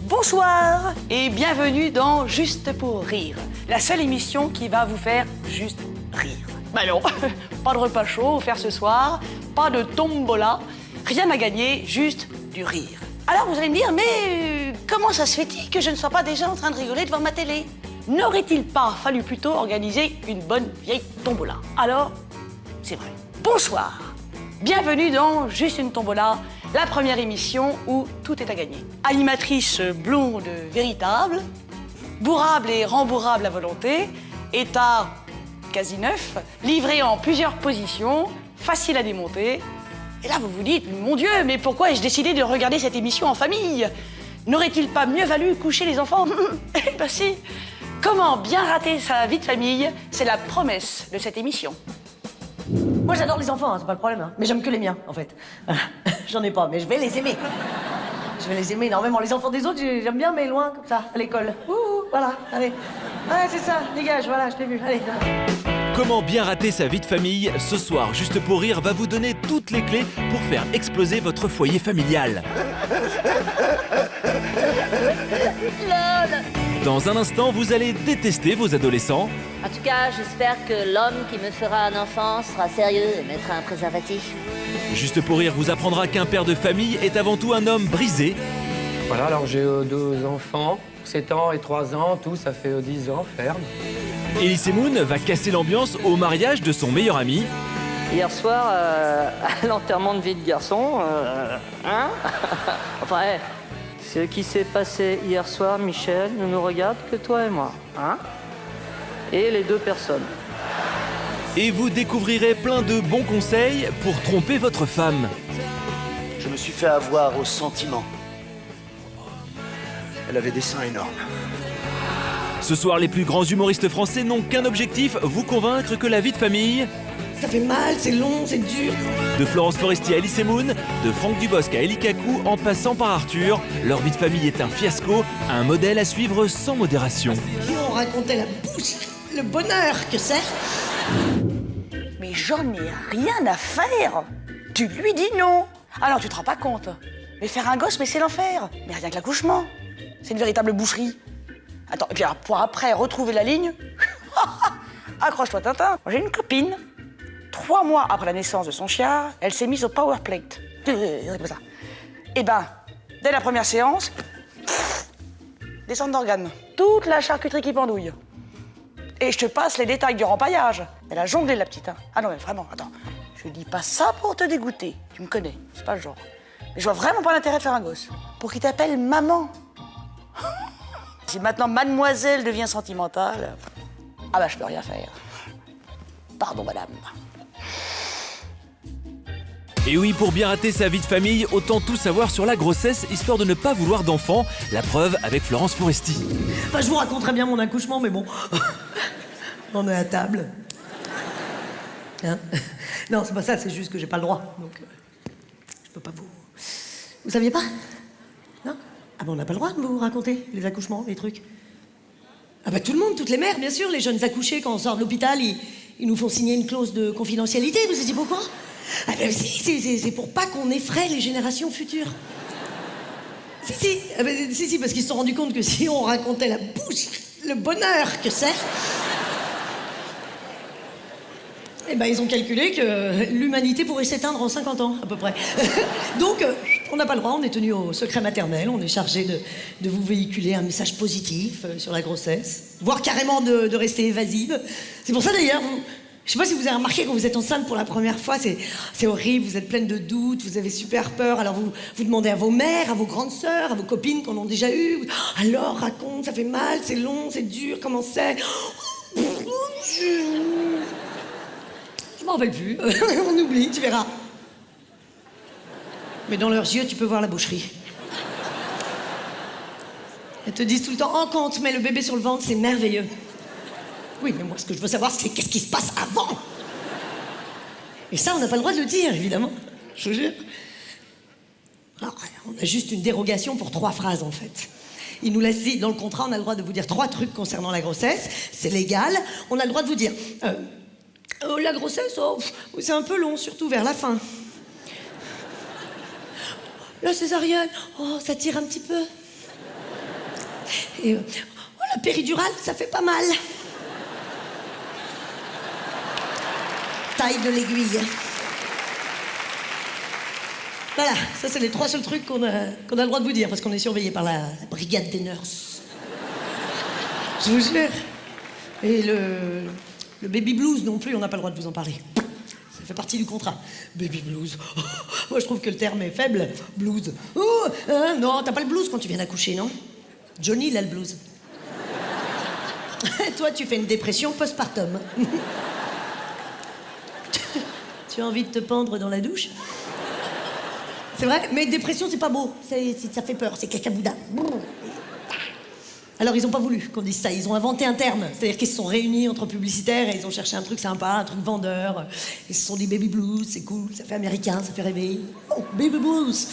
Bonsoir et bienvenue dans Juste pour rire, la seule émission qui va vous faire juste rire. Bah non, pas de repas chaud offert ce soir, pas de tombola, rien à gagner, juste du rire. Alors vous allez me dire, mais comment ça se fait-il que je ne sois pas déjà en train de rigoler devant ma télé? N'aurait-il pas fallu plutôt organiser une bonne vieille tombola? Alors, c'est vrai. Bonsoir, bienvenue dans Juste une tombola, la première émission où tout est à gagner. Animatrice blonde véritable, bourrable et rembourrable à volonté, état quasi neuf, livré en plusieurs positions, facile à démonter. Et là, vous vous dites, mon Dieu, mais pourquoi ai-je décidé de regarder cette émission en famille? N'aurait-il pas mieux valu coucher les enfants? Eh ben si. Comment bien rater sa vie de famille? C'est la promesse de cette émission. Moi j'adore les enfants, hein, c'est pas le problème, hein. Mais j'aime que les miens, en fait. J'en ai pas, mais je vais les aimer. Je vais les aimer énormément. Les enfants des autres, j'aime bien, mais loin, comme ça, à l'école. Ouh, voilà, allez. Ouais, c'est ça, dégage, voilà, je t'ai vu, allez. Comment bien rater sa vie de famille? Ce soir, Juste pour rire va vous donner toutes les clés pour faire exploser votre foyer familial. Dans un instant, vous allez détester vos adolescents. En tout cas, j'espère que l'homme qui me fera un enfant sera sérieux et mettra un préservatif. Juste pour rire vous apprendra qu'un père de famille est avant tout un homme brisé. Voilà, alors j'ai 2 enfants, 7 ans et 3 ans, tout ça fait 10 ans, ferme. Elise Moon va casser l'ambiance au mariage de son meilleur ami. Hier soir, à l'enterrement de vie de garçon, hein enfin, ce qui s'est passé hier soir, Michel, ne nous regarde que toi et moi, hein? Et les 2 personnes. Et vous découvrirez plein de bons conseils pour tromper votre femme. Je me suis fait avoir au sentiment. Elle avait des seins énormes. Ce soir, les plus grands humoristes français n'ont qu'un objectif, vous convaincre que la vie de famille... Ça fait mal, c'est long, c'est dur. De Florence Foresti à Elise Moon, de Franck Dubosc à Eli Kaku, en passant par Arthur, leur vie de famille est un fiasco, un modèle à suivre sans modération. Et on racontait la bouche, le bonheur que c'est. Mais j'en ai rien à faire. Tu lui dis non. Alors tu te rends pas compte. Mais faire un gosse, mais c'est l'enfer. Mais rien que l'accouchement. C'est une véritable boucherie. Attends, et puis alors, pour après retrouver la ligne, accroche-toi Tintin. Moi, j'ai une copine. 3 mois après la naissance de son chien, elle s'est mise au power plate. Comme ça. Et ben, dès la première séance, descente d'organes. Toute la charcuterie qui pendouille. Et je te passe les détails du rempaillage. Elle a jonglé la petite. Hein. Ah non, mais vraiment, attends. Je dis pas ça pour te dégoûter. Tu me connais, c'est pas le genre. Mais je vois vraiment pas l'intérêt de faire un gosse. Pour qu'il t'appelle maman. Si maintenant mademoiselle devient sentimentale, ah bah je peux rien faire. Pardon madame. Et oui, pour bien rater sa vie de famille, autant tout savoir sur la grossesse, histoire de ne pas vouloir d'enfant. La preuve avec Florence Foresti. Enfin, je vous raconterai bien mon accouchement, mais bon. On est à table. Hein? Non, c'est pas ça, c'est juste que j'ai pas le droit. Donc, je peux pas vous... Vous saviez pas? Non? Ah ben, on n'a pas le droit de vous raconter les accouchements, les trucs. Ah bah tout le monde, toutes les mères, bien sûr. Les jeunes accouchés, quand on sort de l'hôpital, ils nous font signer une clause de confidentialité. Vous savez pourquoi? Ah ben si, c'est pour pas qu'on effraie les générations futures. Si. Ah ben, si, parce qu'ils se sont rendus compte que si on racontait la bouche, le bonheur que c'est... Eh ben, ils ont calculé que l'humanité pourrait s'éteindre en 50 ans, à peu près. Donc, on n'a pas le droit, on est tenu au secret maternel, on est chargé de vous véhiculer un message positif sur la grossesse, voire carrément de rester évasive. C'est pour ça, d'ailleurs, je sais pas si vous avez remarqué, quand vous êtes enceinte pour la première fois, c'est horrible, vous êtes pleine de doutes, vous avez super peur, alors vous demandez à vos mères, à vos grandes sœurs, à vos copines qu'on en a déjà eu. Alors, raconte, ça fait mal, c'est long, c'est dur, comment c'est? Je m'en rappelle plus. On oublie, tu verras. Mais dans leurs yeux, tu peux voir la boucherie. Elles te disent tout le temps, oh, quand on te met le bébé sur le ventre, c'est merveilleux. Oui, mais moi, ce que je veux savoir, c'est qu'est-ce qui se passe avant. Et ça, on n'a pas le droit de le dire, évidemment. Je vous jure. Alors, on a juste une dérogation pour 3 phrases, en fait. Il nous laisse dit, dans le contrat, on a le droit de vous dire 3 trucs concernant la grossesse. C'est légal. On a le droit de vous dire... la grossesse, c'est un peu long, surtout vers la fin. La césarienne, ça tire un petit peu. Et la péridurale, ça fait pas mal. Taille de l'aiguille. Voilà, ça c'est les 3 seuls trucs qu'on a le droit de vous dire, parce qu'on est surveillé par la brigade des nurses. Je vous jure. Et le baby blues non plus, on n'a pas le droit de vous en parler. Ça fait partie du contrat. Baby blues. Moi je trouve que le terme est faible. Blues. Non, t'as pas le blues quand tu viens d'accoucher, non? Johnny, il a le blues. Toi, tu fais une dépression postpartum. Tu as envie de te pendre dans la douche? C'est vrai, mais dépression, c'est pas beau. Ça fait peur, c'est cacaboudin. Alors, ils ont pas voulu qu'on dise ça. Ils ont inventé un terme. C'est-à-dire qu'ils se sont réunis entre publicitaires et ils ont cherché un truc sympa, un truc vendeur. Ils se sont dit baby blues, c'est cool, ça fait américain, ça fait rêver. Oh, baby blues.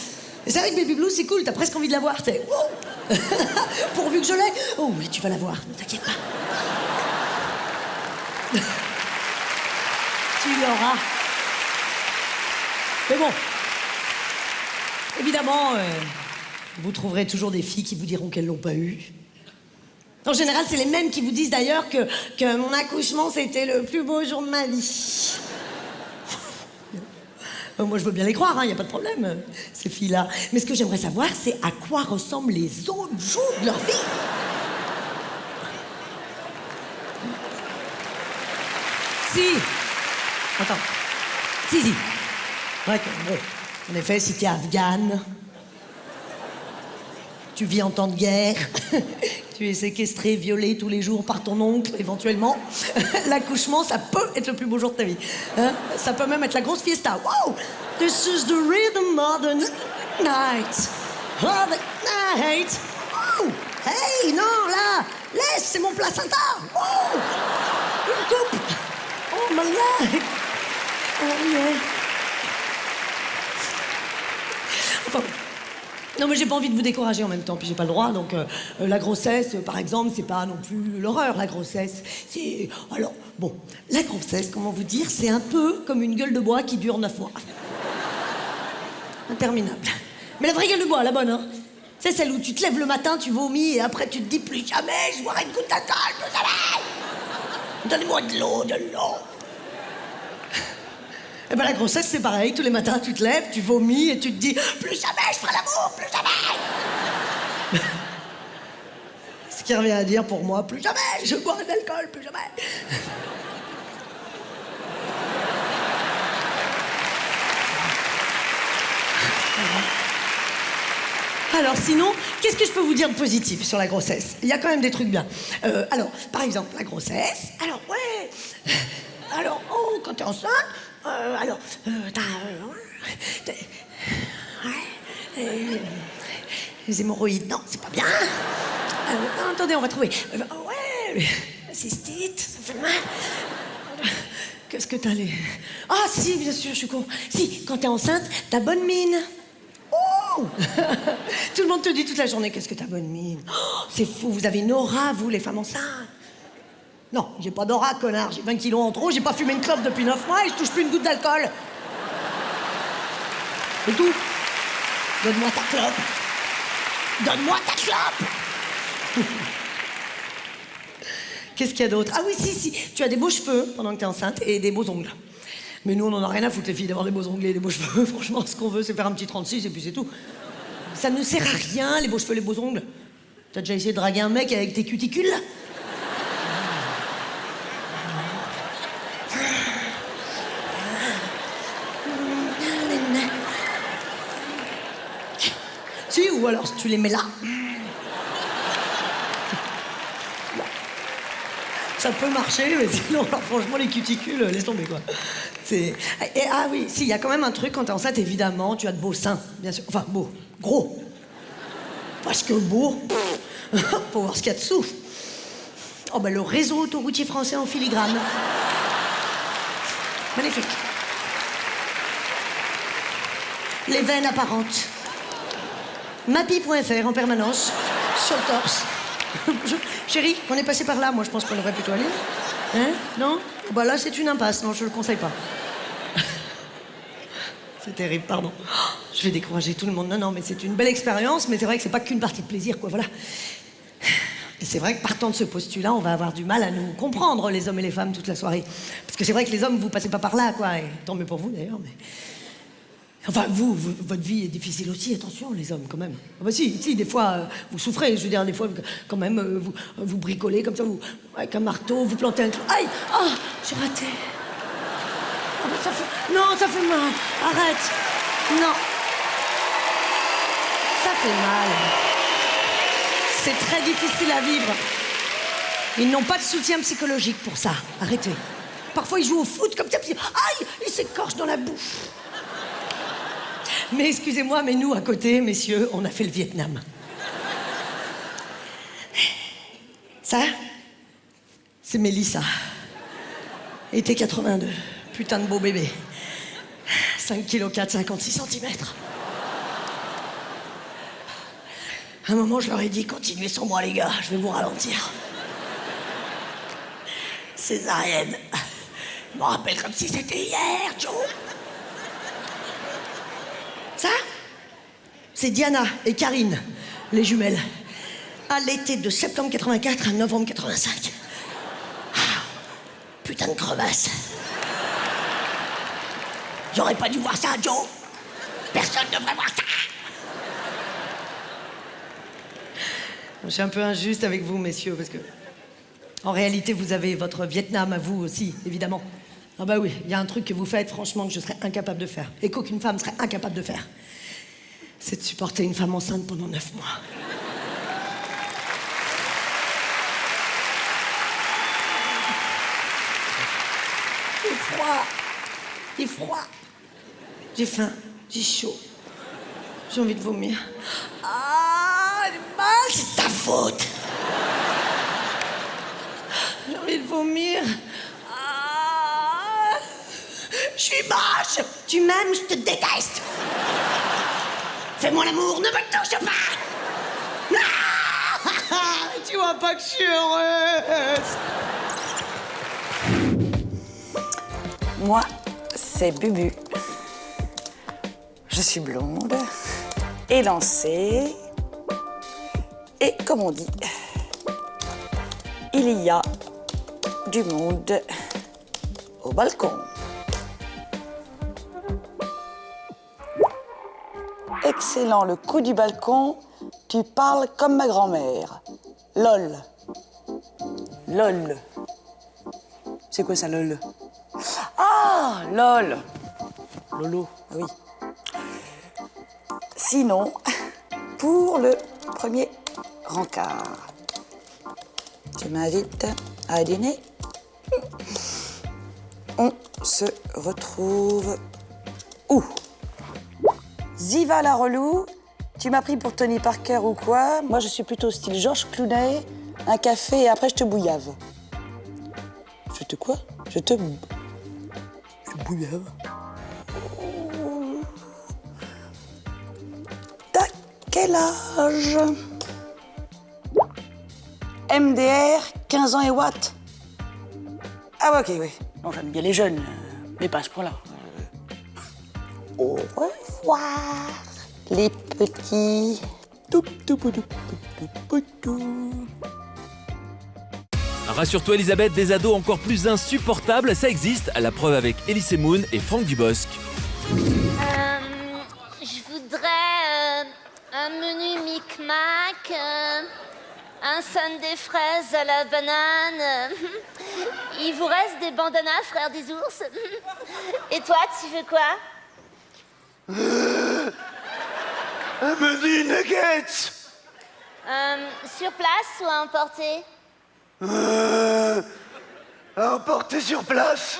Et c'est vrai que baby blues, c'est cool, t'as presque envie de l'avoir, c'est... Oh. Pourvu que je l'ai. Oh, oui, tu vas l'avoir, ne t'inquiète pas. Tu l'auras. Mais bon, évidemment, vous trouverez toujours des filles qui vous diront qu'elles l'ont pas eu. En général, c'est les mêmes qui vous disent d'ailleurs que mon accouchement, c'était le plus beau jour de ma vie. Moi, je veux bien les croire, hein, y a pas de problème, ces filles-là. Mais ce que j'aimerais savoir, c'est à quoi ressemblent les autres jours de leur vie. Si. Attends. Si. Ouais, bon. En effet, si t'es afghane, tu vis en temps de guerre, tu es séquestré, violé tous les jours par ton oncle, éventuellement, l'accouchement, ça peut être le plus beau jour de ta vie. Hein? Ça peut même être la grosse fiesta. Wow! This is the rhythm of the night. Of the night. Oh! Hey, non, là! Laisse, c'est mon placenta! Oh! Une coupe! Oh, my life! Oh, yeah! Enfin, non, mais j'ai pas envie de vous décourager en même temps, puis j'ai pas le droit, donc la grossesse, par exemple, c'est pas non plus l'horreur, la grossesse. C'est... Alors, bon, la grossesse, comment vous dire, c'est un peu comme une gueule de bois qui dure 9 mois. Interminable. Mais la vraie gueule de bois, la bonne, hein. C'est celle où tu te lèves le matin, tu vomis, et après tu te dis plus jamais je boirai une goutte d'alcool, plus jamais. Donnez-moi de l'eau. Eh ben la grossesse, c'est pareil. Tous les matins, tu te lèves, tu vomis et tu te dis plus jamais je ferai l'amour, plus jamais. Ce qui revient à dire pour moi, plus jamais je boirai de l'alcool, plus jamais. Alors sinon, qu'est-ce que je peux vous dire de positif sur la grossesse? Il y a quand même des trucs bien. Alors, par exemple, la grossesse. Alors, ouais. Alors, quand t'es enceinte, les hémorroïdes, non, c'est pas bien. Non, attendez, on va trouver. Ouais, la cystite, ça fait mal. Qu'est-ce que t'as les... Ah, si, bien sûr, je suis con. Si, quand t'es enceinte, t'as bonne mine. Oh. Tout le monde te dit toute la journée, qu'est-ce que t'as bonne mine. Oh, c'est fou, vous avez une aura, vous, les femmes enceintes. Non, j'ai pas d'aura, connard. J'ai 20 kilos en trop, j'ai pas fumé une clope depuis 9 mois et je touche plus une goutte d'alcool. C'est tout. Donne-moi ta clope. Donne-moi ta clope. Qu'est-ce qu'il y a d'autre? Ah oui, si. Tu as des beaux cheveux pendant que t'es enceinte et des beaux ongles. Mais nous, on en a rien à foutre, les filles, d'avoir des beaux ongles et des beaux cheveux. Franchement, ce qu'on veut, c'est faire un petit 36 et puis c'est tout. Ça ne sert à rien, les beaux cheveux, les beaux ongles. T'as déjà essayé de draguer un mec avec tes cuticules? Si, ou alors tu les mets là. Ça peut marcher, mais sinon, alors, franchement, les cuticules, laisse tomber, quoi. Ah oui, si, il y a quand même un truc, quand t'es enceinte, évidemment, tu as de beaux seins, bien sûr. Enfin, beaux, gros. Parce que beau, faut voir ce qu'il y a dessous. Oh, ben, le réseau autoroutier français en filigrane. Magnifique. Les veines apparentes. Mappy.fr en permanence, sur le torse. Chérie, on est passé par là, moi je pense qu'on devrait plutôt aller. Hein? Non? Bah là, c'est une impasse, non, je le conseille pas. C'est terrible, pardon. Je vais décourager tout le monde. Non, non, mais c'est une belle expérience, mais c'est vrai que c'est pas qu'une partie de plaisir, quoi, voilà. Et c'est vrai que partant de ce postulat, on va avoir du mal à nous comprendre, les hommes et les femmes, toute la soirée. Parce que c'est vrai que les hommes, vous passez pas par là, quoi, et tant mieux pour vous, d'ailleurs, mais... Enfin, votre vie est difficile aussi, attention, les hommes, quand même. Ah bah si, des fois, vous souffrez, je veux dire, des fois, quand même, vous bricolez comme ça, avec un marteau, vous plantez un clou. Aïe! Ah! J'ai raté. Ah bah ça fait... Non, ça fait mal. Arrête. Non. Ça fait mal. C'est très difficile à vivre. Ils n'ont pas de soutien psychologique pour ça. Arrêtez. Parfois, ils jouent au foot comme ça, puis aïe! Ils s'écorchent dans la bouche. Mais excusez-moi, mais nous, à côté, messieurs, on a fait le Vietnam. Ça, c'est Mélissa. Été 82. Putain de beau bébé. 5 kg 4, 56 cm. À un moment, je leur ai dit, continuez sans moi, les gars, je vais vous ralentir. Césarienne. Je me rappelle comme si c'était hier, Joe. Ça, c'est Diana et Karine, les jumelles. À l'été de septembre 84 à novembre 85. Ah, putain de crevasse. J'aurais pas dû voir ça, Joe. Personne ne devrait voir ça. Je suis un peu injuste avec vous, messieurs, parce que... En réalité, vous avez votre Vietnam à vous aussi, évidemment. Ah bah oui, il y a un truc que vous faites, franchement, que je serais incapable de faire. Et qu'aucune femme serait incapable de faire. C'est de supporter une femme enceinte pendant 9 mois. Il fait froid. Il fait froid. J'ai faim. J'ai chaud. J'ai envie de vomir. Ah, j'ai mal. C'est ta faute. J'ai envie de vomir. Ah, je suis moche. Tu m'aimes, je te déteste. Fais-moi l'amour, ne me touche pas. Ah, tu vois pas que je suis heureuse. Moi, c'est Bubu. Je suis blonde, élancée, et comme on dit, il y a du monde au balcon. Excellent le coup du balcon, tu parles comme ma grand-mère. Lol. Lol. C'est quoi ça, lol? Ah, lol. Lolo, ah oui. Sinon, pour le premier rencard, tu m'invites à dîner. On se retrouve où? Ziva la relou, tu m'as pris pour Tony Parker ou quoi? Moi, je suis plutôt style Georges Clooney, un café et après je te bouillave. Je te quoi? Je bouillave. T'as quel âge? MDR, 15 ans et what? Ah ouais, ok, oui. Non, j'aime bien les jeunes, mais pas à ce point-là. Au revoir, les petits. Rassure-toi Elisabeth, des ados encore plus insupportables, ça existe, à la preuve avec Elise Moon et Franck Dubosc. Je voudrais un menu micmac, un sundae fraises à la banane. Il vous reste des bandanas, frère des ours? Et toi, tu veux quoi? Un menu nuggets. Sur place ou à emporter? À emporter sur place.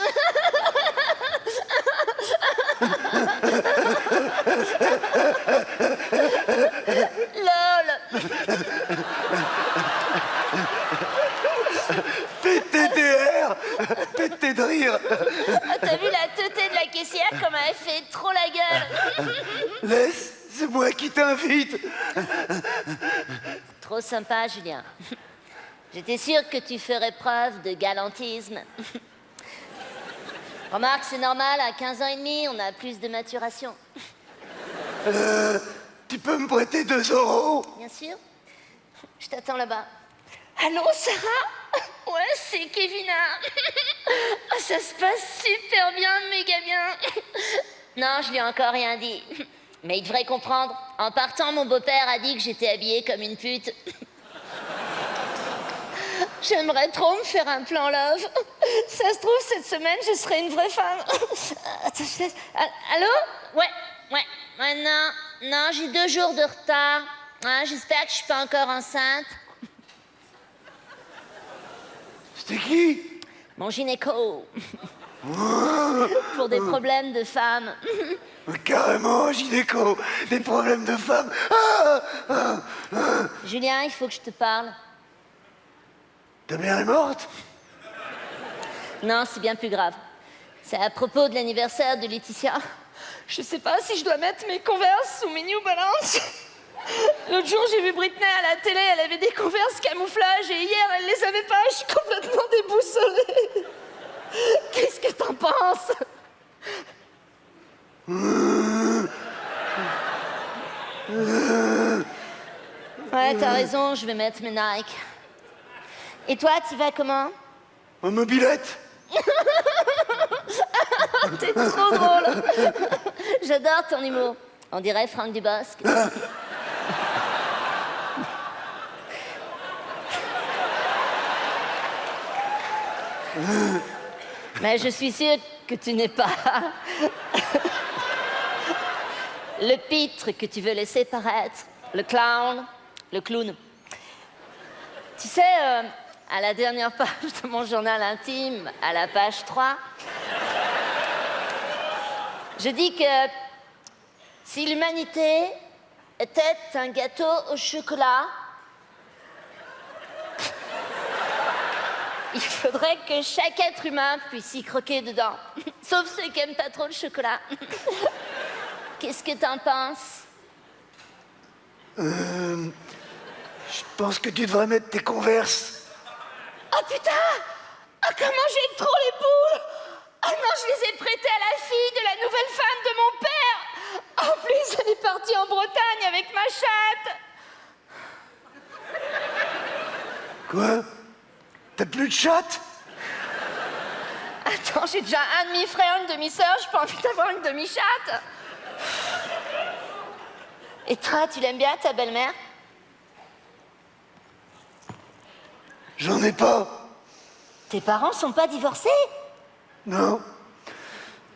LOL. PTDR. Pété de rire. Ah, t'as vu la teutée de la caissière comme elle fait trop la gueule? Laisse, c'est moi qui t'invite. Trop sympa, Julien. J'étais sûre que tu ferais preuve de galantisme. Remarque, c'est normal, à 15 ans et demi, on a plus de maturation. Tu peux me prêter 2 €? Bien sûr. Je t'attends là-bas. Allô, Sarah? Ouais, c'est Kevina. Oh, ça se passe super bien, méga bien. Non, je lui ai encore rien dit. Mais il devrait comprendre. En partant, mon beau-père a dit que j'étais habillée comme une pute. J'aimerais trop me faire un plan love. Ça se trouve, cette semaine, je serai une vraie femme. Attends, je laisse... Allô? Ouais, non, j'ai 2 jours de retard. Hein, j'espère que je suis pas encore enceinte. C'était qui? Mon gynéco. Pour des problèmes de femmes. Carrément, gynéco. Des problèmes de femmes. Julien, il faut que je te parle. Ta mère est morte? Non, c'est bien plus grave. C'est à propos de l'anniversaire de Laetitia. Je sais pas si je dois mettre mes Converse ou mes New Balance. L'autre jour, j'ai vu Britney à la télé, elle avait des Converse camouflage et hier, elle les avait pas. Je suis complètement déboussolée. Qu'est-ce que t'en penses? Ouais, t'as raison, je vais mettre mes Nike. Et toi, tu vas comment? En mobilette? T'es trop drôle. J'adore ton humour. On dirait Franck Dubosc. Mais je suis sûre que tu n'es pas le pitre que tu veux laisser paraître, le clown, le clown. Tu sais, à la dernière page de mon journal intime, à la page 3, je dis que si l'humanité était un gâteau au chocolat, il faudrait que chaque être humain puisse y croquer dedans. Sauf ceux qui aiment pas trop le chocolat. Qu'est-ce que t'en penses? Je pense que tu devrais mettre tes Converse. Oh putain! Ah, comment j'aime trop les poules! Ah non, je les ai prêtées à la fille de la nouvelle femme de mon père! En plus, elle est partie en Bretagne avec ma chatte! Quoi? T'as plus de chatte? Attends, j'ai déjà un demi-frère, une demi-sœur, j'ai pas envie d'avoir une demi-chatte! Et toi, tu l'aimes bien, ta belle-mère? J'en ai pas. Tes parents sont pas divorcés? Non.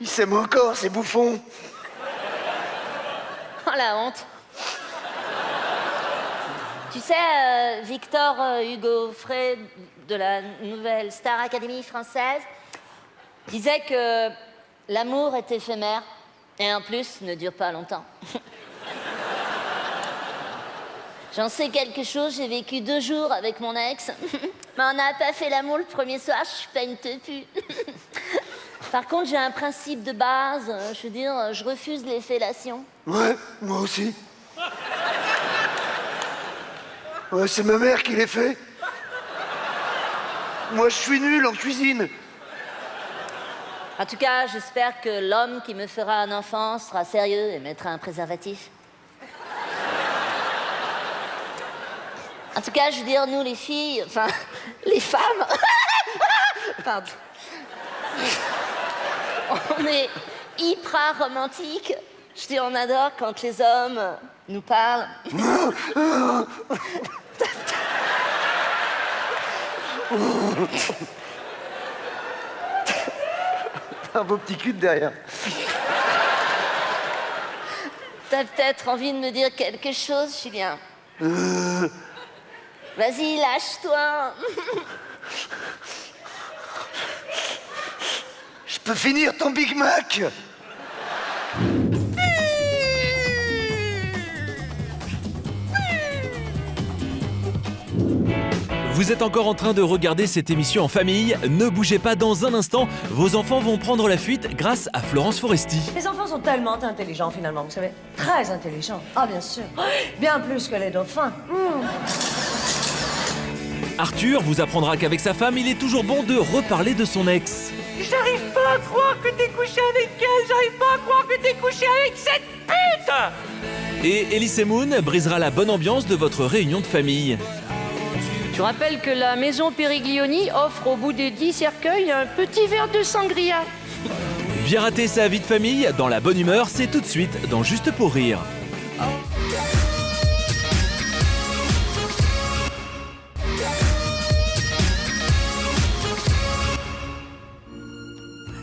Ils s'aiment encore, ces bouffons. Oh, la honte. Tu sais, Victor Hugo Frey, de la nouvelle Star Academy française, disait que l'amour est éphémère et en plus ne dure pas longtemps. J'en sais quelque chose, j'ai vécu 2 jours avec mon ex. Mais on n'a pas fait l'amour le premier soir, je suis pas une teupue. Par contre, j'ai un principe de base, je veux dire, je refuse les fellations. Ouais, moi aussi. Ouais, c'est ma mère qui les fait. Moi, je suis nul en cuisine. En tout cas, j'espère que l'homme qui me fera un enfant sera sérieux et mettra un préservatif. En tout cas, je veux dire, nous, les filles, enfin, les femmes... Pardon. On est hyper romantiques. Je dis, on adore quand les hommes nous parlent. Un beau petit cul de derrière. T'as peut-être envie de me dire quelque chose, Julien. Vas-y, lâche-toi. Je peux finir ton Big Mac? Vous êtes encore en train de regarder cette émission en famille. Ne bougez pas, dans un instant, vos enfants vont prendre la fuite grâce à Florence Foresti. Les enfants sont tellement intelligents finalement, vous savez. Très intelligents. Ah bien sûr. Bien plus que les dauphins. Arthur vous apprendra qu'avec sa femme, il est toujours bon de reparler de son ex. J'arrive pas à croire que t'es couché avec elle. J'arrive pas à croire que t'es couché avec cette pute. Et Elise Moon brisera la bonne ambiance de votre réunion de famille. Tu rappelles que la maison Périglioni offre au bout des 10 cercueils un petit verre de sangria. Bien rater sa vie de famille, dans la bonne humeur, c'est tout de suite dans Juste pour rire.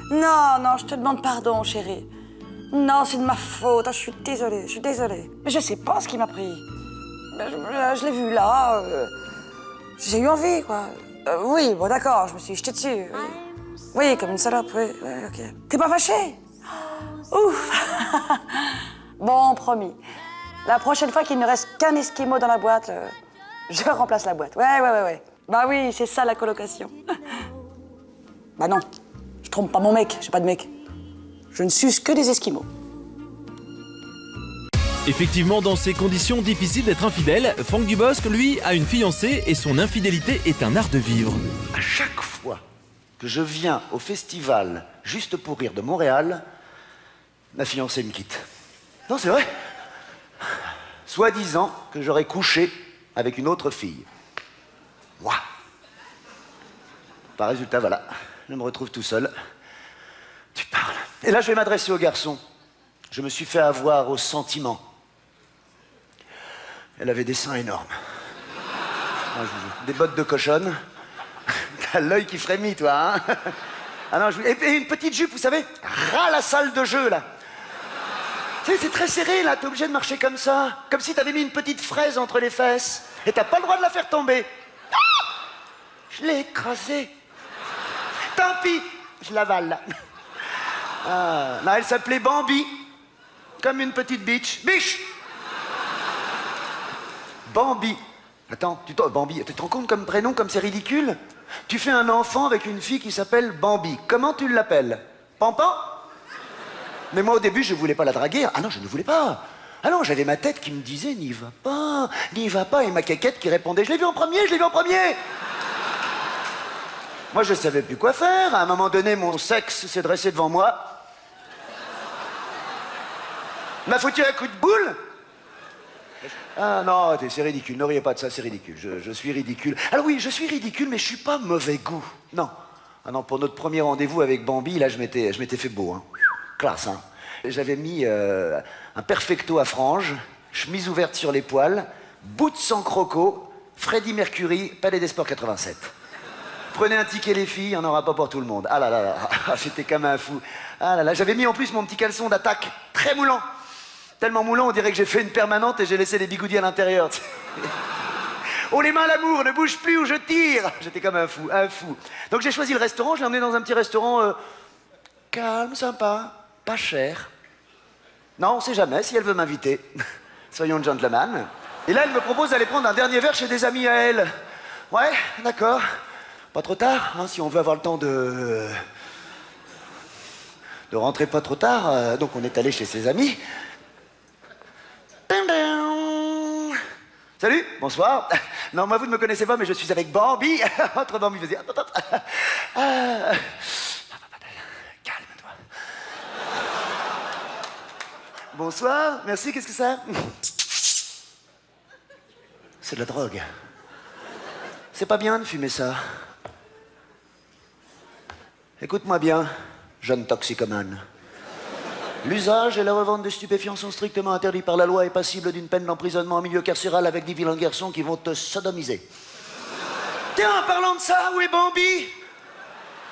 Non, non, je te demande pardon, chérie. Non, c'est de ma faute. Ah, je suis désolée, je suis désolée. Mais je sais pas ce qui m'a pris. Je l'ai vu là. J'ai eu envie, quoi. Oui, bon, d'accord, je me suis jetée dessus. Oui, comme une salope, oui, ok. T'es pas fâchée? Ouf. Bon, promis. La prochaine fois qu'il ne reste qu'un esquimau dans la boîte, je remplace la boîte. Ouais. Bah oui, c'est ça la colocation. Bah non, je trompe pas mon mec, j'ai pas de mec. Je ne suce que des esquimaux. Effectivement, dans ces conditions difficiles d'être infidèle, Franck Dubosc, lui, a une fiancée et son infidélité est un art de vivre. À chaque fois que je viens au festival Juste pour rire de Montréal, ma fiancée me quitte. Non, c'est vrai. Soi-disant que j'aurais couché avec une autre fille. Moi. Par résultat, voilà, je me retrouve tout seul. Tu parles. Et là, je vais m'adresser aux garçons. Je me suis fait avoir au sentiment. Elle avait des seins énormes. Non, des bottes de cochonne. T'as l'œil qui frémit, toi, hein? Ah non, et une petite jupe, vous savez, ras la salle de jeu, là. Tu sais, c'est très serré, là, t'es obligé de marcher comme ça. Comme si t'avais mis une petite fraise entre les fesses. Et t'as pas le droit de la faire tomber. Ah, je l'ai écrasée. Tant pis, je l'avale, là. Ah, non, elle s'appelait Bambi. Comme une petite bitch. Biche! Bambi. Attends, Bambi, tu te rends compte comme prénom, comme c'est ridicule? Tu fais un enfant avec une fille qui s'appelle Bambi. Comment tu l'appelles? Pampan? Mais moi, au début, je voulais pas la draguer. Ah non, je ne voulais pas. Ah non, j'avais ma tête qui me disait, n'y va pas, et ma caquette qui répondait, je l'ai vu en premier. Moi, je savais plus quoi faire. À un moment donné, mon sexe s'est dressé devant moi. M'a foutu un coup de boule. Ah non, c'est ridicule, ne riez pas de ça, c'est ridicule. Je suis ridicule. Alors oui, je suis ridicule, mais je suis pas mauvais goût. Non. Ah non, pour notre premier rendez-vous avec Bambi, là, je m'étais fait beau, hein. Classe, hein. J'avais mis un perfecto à franges, chemise ouverte sur les poils, boots sans croco, Freddie Mercury, Palais des Sports 87. Prenez un ticket les filles, il n'y en aura pas pour tout le monde. Ah là là là, j'étais comme un fou. Ah là là, j'avais mis en plus mon petit caleçon d'attaque, très moulant. Tellement moulant, on dirait que j'ai fait une permanente et j'ai laissé les bigoudis à l'intérieur. Oh, les mains à l'amour, ne bouge plus ou je tire. J'étais comme un fou, un fou. Donc j'ai choisi le restaurant, je l'ai emmené dans un petit restaurant calme, sympa, pas cher. Non, on sait jamais si elle veut m'inviter. Soyons gentlemen. Et là, elle me propose d'aller prendre un dernier verre chez des amis à elle. Ouais, d'accord. Pas trop tard, hein, si on veut avoir le temps de rentrer pas trop tard. Donc on est allé chez ses amis. Salut, bonsoir. Non, moi vous ne me connaissez pas, mais je suis avec Bambi. Entre Bambi, vas-y. Calme-toi. Bonsoir, merci, qu'est-ce que c'est? C'est de la drogue. C'est pas bien de fumer ça. Écoute-moi bien, jeune toxicomane. L'usage et la revente de stupéfiants sont strictement interdits par la loi et passibles d'une peine d'emprisonnement en milieu carcéral avec des vilains garçons qui vont te sodomiser. Tiens, en parlant de ça, où est Bambi?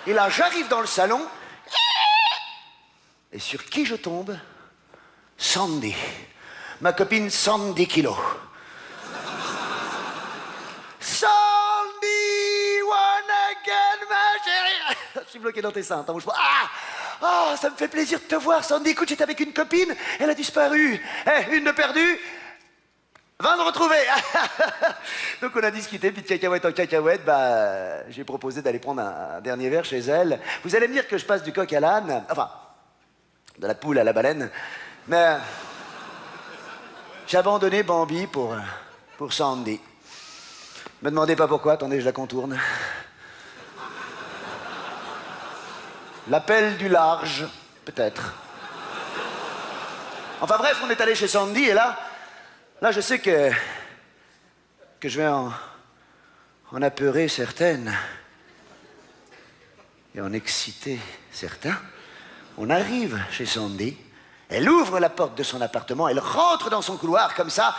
Et là, j'arrive dans le salon. Et sur qui je tombe? Sandy. Ma copine Sandy Kilo. Sandy, one again, ma chérie. Je suis bloqué dans tes seins, t'en bouge pas. Ah, ça me fait plaisir de te voir, Sandy. Écoute, j'étais avec une copine, elle a disparu. Une de perdue. Va me retrouver. Donc on a discuté, puis de cacahuète en cacahuète, j'ai proposé d'aller prendre un dernier verre chez elle. Vous allez me dire que je passe du coq à l'âne, enfin, de la poule à la baleine, mais j'ai abandonné Bambi pour Sandy. Me demandez pas pourquoi, attendez, je la contourne. L'appel du large, peut-être. Enfin bref, on est allé chez Sandy et là, je sais que je vais en apeurer certaines et en exciter certains. On arrive chez Sandy, elle ouvre la porte de son appartement, elle rentre dans son couloir comme ça.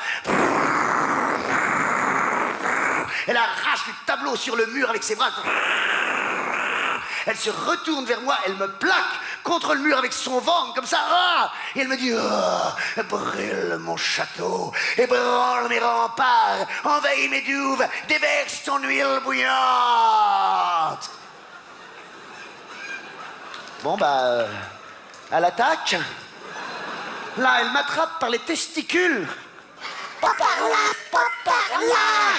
Elle arrache les tableaux sur le mur avec ses bras. Elle se retourne vers moi, elle me plaque contre le mur avec son ventre, comme ça, et elle me dit, brûle mon château, ébranle mes remparts, envahis mes douves, déverse ton huile bouillante. Bon, à l'attaque. Là, elle m'attrape par les testicules. Pas par là, pas par là.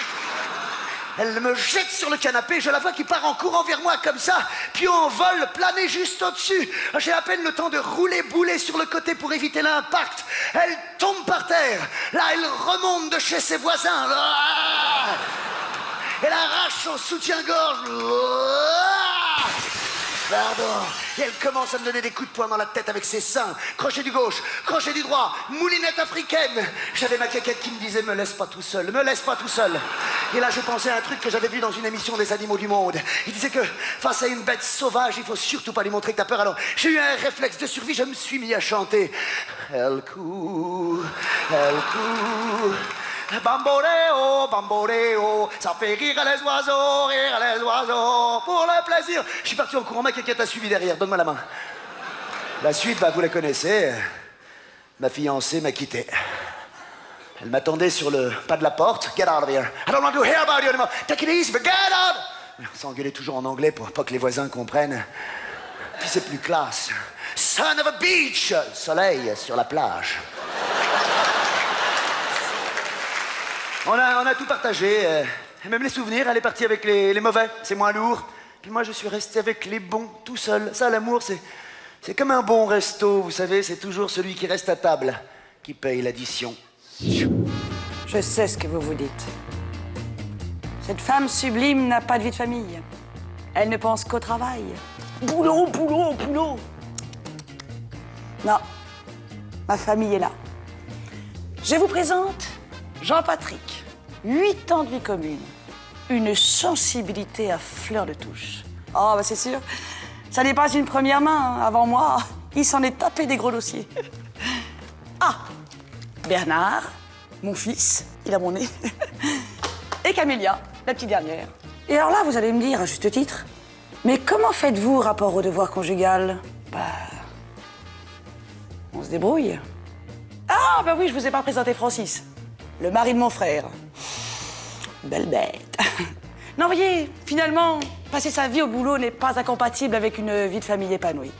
Elle me jette sur le canapé, je la vois qui part en courant vers moi comme ça, puis en vol, planer juste au-dessus. J'ai à peine le temps de rouler boulet sur le côté pour éviter l'impact. Elle tombe par terre. Là, elle remonte de chez ses voisins. Elle arrache son soutien-gorge. Pardon. Et elle commence à me donner des coups de poing dans la tête avec ses seins. Crochet du gauche, crochet du droit, moulinette africaine. J'avais ma caquette qui me disait, me laisse pas tout seul, me laisse pas tout seul. Et là, je pensais à un truc que j'avais vu dans une émission des animaux du monde. Il disait que face à une bête sauvage, il faut surtout pas lui montrer que t'as peur. Alors, j'ai eu un réflexe de survie, je me suis mis à chanter. Elle court, bamboléo, ça fait rire les oiseaux, pour le plaisir. Je suis parti en courant, ma caquette a suivi derrière, donne-moi la main. La suite, vous la connaissez. Ma fiancée m'a quitté. Elle m'attendait sur le pas de la porte. Get out of here. I don't want to hear about you anymore. Take it easy, but get out. On s'engueulait toujours en anglais pour pas que les voisins comprennent. Puis c'est plus classe. Son of a beach. Soleil sur la plage. On a tout partagé, même les souvenirs. Elle est partie avec les mauvais, c'est moins lourd. Puis moi, je suis resté avec les bons, tout seul. Ça, l'amour, c'est comme un bon resto, vous savez. C'est toujours celui qui reste à table qui paye l'addition. Je sais ce que vous vous dites. Cette femme sublime n'a pas de vie de famille. Elle ne pense qu'au travail. Boulot, boulot, boulot. Non, ma famille est là. Je vous présente Jean-Patrick, 8 ans de vie commune, une sensibilité à fleur de touche. Oh, c'est sûr, ça n'est pas une première main. Hein. Avant moi, il s'en est tapé des gros dossiers. Ah, Bernard, mon fils, il a mon nez. Et Camélia, la petite dernière. Et alors là, vous allez me dire, à juste titre, mais comment faites-vous rapport au devoir conjugal? On se débrouille. Ah, oui, je vous ai pas présenté Francis. Le mari de mon frère. Belle bête. Non, voyez, finalement, passer sa vie au boulot n'est pas incompatible avec une vie de famille épanouie.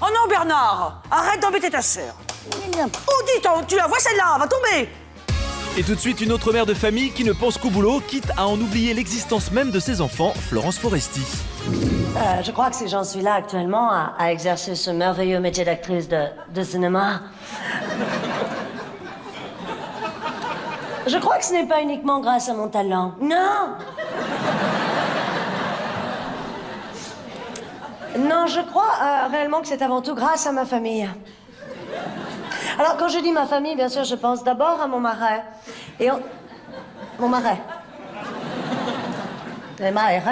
Oh non, Bernard, arrête d'embêter ta sœur. Oh, dis, tu la vois celle-là, elle va tomber. Et tout de suite, une autre mère de famille qui ne pense qu'au boulot, quitte à en oublier l'existence même de ses enfants, Florence Foresti. Je crois que si j'en suis là actuellement à exercer ce merveilleux métier d'actrice de cinéma, je crois que ce n'est pas uniquement grâce à mon talent. Non! Non, je crois réellement que c'est avant tout grâce à ma famille. Alors, quand je dis ma famille, bien sûr, je pense d'abord à mon marais. Mon marais. Les marais?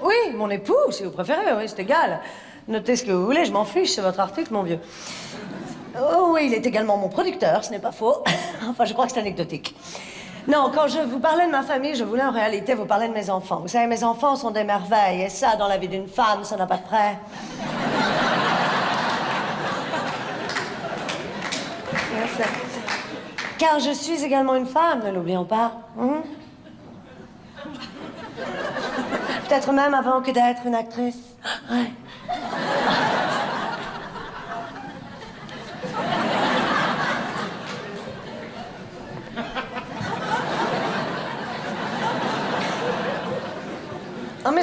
Oui, mon époux, si vous préférez, oui, c'est égal. Notez ce que vous voulez, je m'en fiche, c'est votre article, mon vieux. Oh oui, il est également mon producteur, ce n'est pas faux. Enfin, je crois que c'est anecdotique. Non, quand je vous parlais de ma famille, je voulais en réalité vous parler de mes enfants. Vous savez, mes enfants sont des merveilles, et ça, dans la vie d'une femme, ça n'a pas de prix. Merci. Car je suis également une femme, ne l'oublions pas. Peut-être même avant que d'être une actrice. Ouais.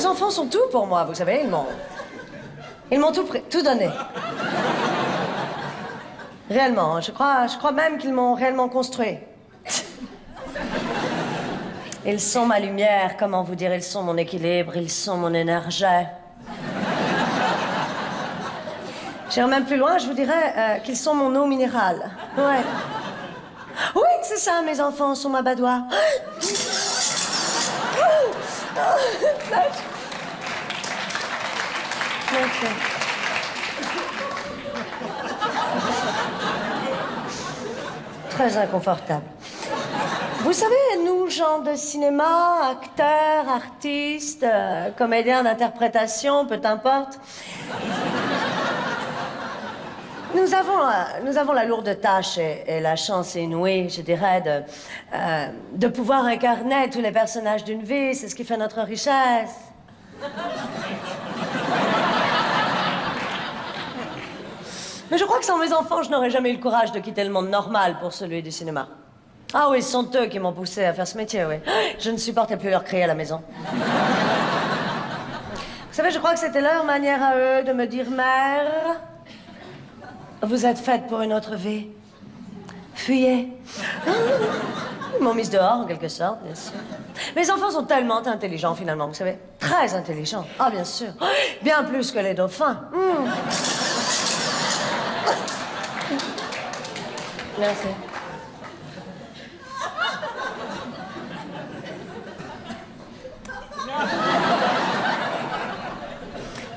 Mes enfants sont tout pour moi, vous savez, ils m'ont tout donné. Réellement, je crois même qu'ils m'ont réellement construit. Ils sont ma lumière, comment vous dire, ils sont mon équilibre, ils sont mon énergie. J'irai même plus loin, je vous dirais qu'ils sont mon eau minérale. Ouais. Oui, c'est ça, mes enfants sont ma badoie. Merci. Très inconfortable. Vous savez, nous, gens de cinéma, acteurs, artistes, comédiens d'interprétation, peu importe, nous avons la lourde tâche et la chance inouïe, je dirais, de pouvoir incarner tous les personnages d'une vie. C'est ce qui fait notre richesse. Mais je crois que sans mes enfants, je n'aurais jamais eu le courage de quitter le monde normal pour celui du cinéma. Ah oui, ce sont eux qui m'ont poussé à faire ce métier, oui. Je ne supportais plus leur crier à la maison. Vous savez, je crois que c'était leur manière à eux de me dire, mère, vous êtes faite pour une autre vie. Fuyez. Ils m'ont mise dehors, en quelque sorte, bien sûr. Mes enfants sont tellement intelligents, finalement, vous savez. Très intelligents. Ah, bien sûr. Bien plus que les dauphins. Merci.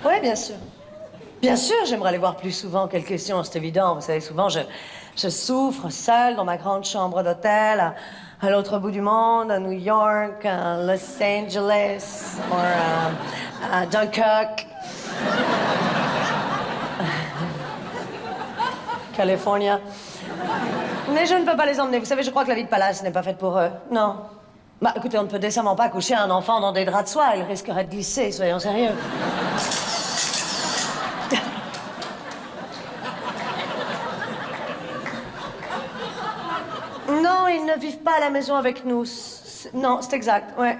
Oui, bien sûr. Bien sûr, j'aimerais les voir plus souvent. Quelle question, c'est évident. Vous savez, souvent, je souffre seule dans ma grande chambre d'hôtel, à l'autre bout du monde, à New York, à Los Angeles, ou à Dunkirk. California. Mais je ne peux pas les emmener. Vous savez, je crois que la vie de palace n'est pas faite pour eux. Non. Bah, écoutez, on ne peut décemment pas coucher un enfant dans des draps de soie. Il risquerait de glisser, soyons sérieux. Non, ils ne vivent pas à la maison avec nous. Non, c'est exact. Ouais.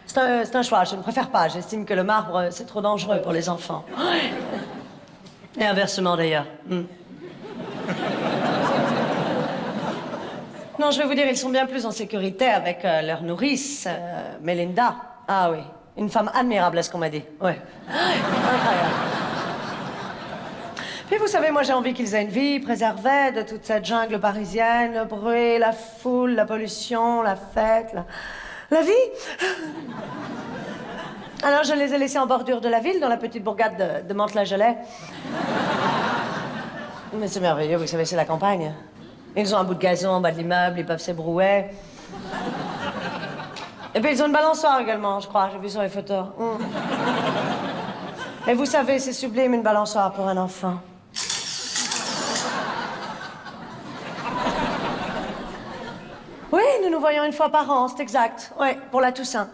C'est un choix. Je ne préfère pas. J'estime que le marbre, c'est trop dangereux pour les enfants. Et inversement, d'ailleurs. Non, je vais vous dire, ils sont bien plus en sécurité avec leur nourrice, Melinda. Ah oui, une femme admirable, est ce qu'on m'a dit. Ouais. Incroyable. Puis vous savez, moi j'ai envie qu'ils aient une vie préservée de toute cette jungle parisienne, le bruit, la foule, la pollution, la fête, la vie. Alors je les ai laissés en bordure de la ville, dans la petite bourgade de Mantes-la-Gelée. Mais c'est merveilleux, vous savez, c'est la campagne. Ils ont un bout de gazon en bas de l'immeuble, ils peuvent s'ébrouer. Et puis ils ont une balançoire également, je crois, j'ai vu sur les photos. Et vous savez, c'est sublime une balançoire pour un enfant. Oui, nous nous voyons une fois par an, c'est exact. Oui, pour la Toussaint.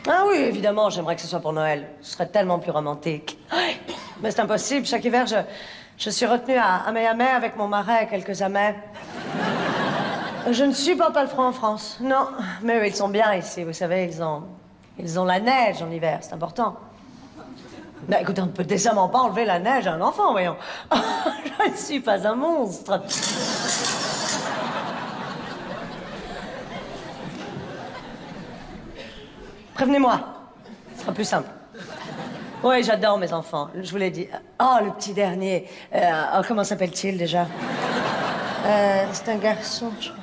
Ah oui, évidemment, j'aimerais que ce soit pour Noël. Ce serait tellement plus romantique. Mais c'est impossible. Chaque hiver, je suis retenue à Miami avec mon marais et quelques amis. Je ne supporte pas le froid en France. Non, mais eux, ils sont bien ici. Vous savez, ils ont la neige en hiver. C'est important. Ben, écoutez, on ne peut décemment pas enlever la neige à un enfant, voyons. Je ne suis pas un monstre. Prévenez-moi. Ce sera plus simple. Oui, j'adore mes enfants. Je vous l'ai dit. Oh, le petit dernier. Comment s'appelle-t-il déjà? C'est un garçon, je crois.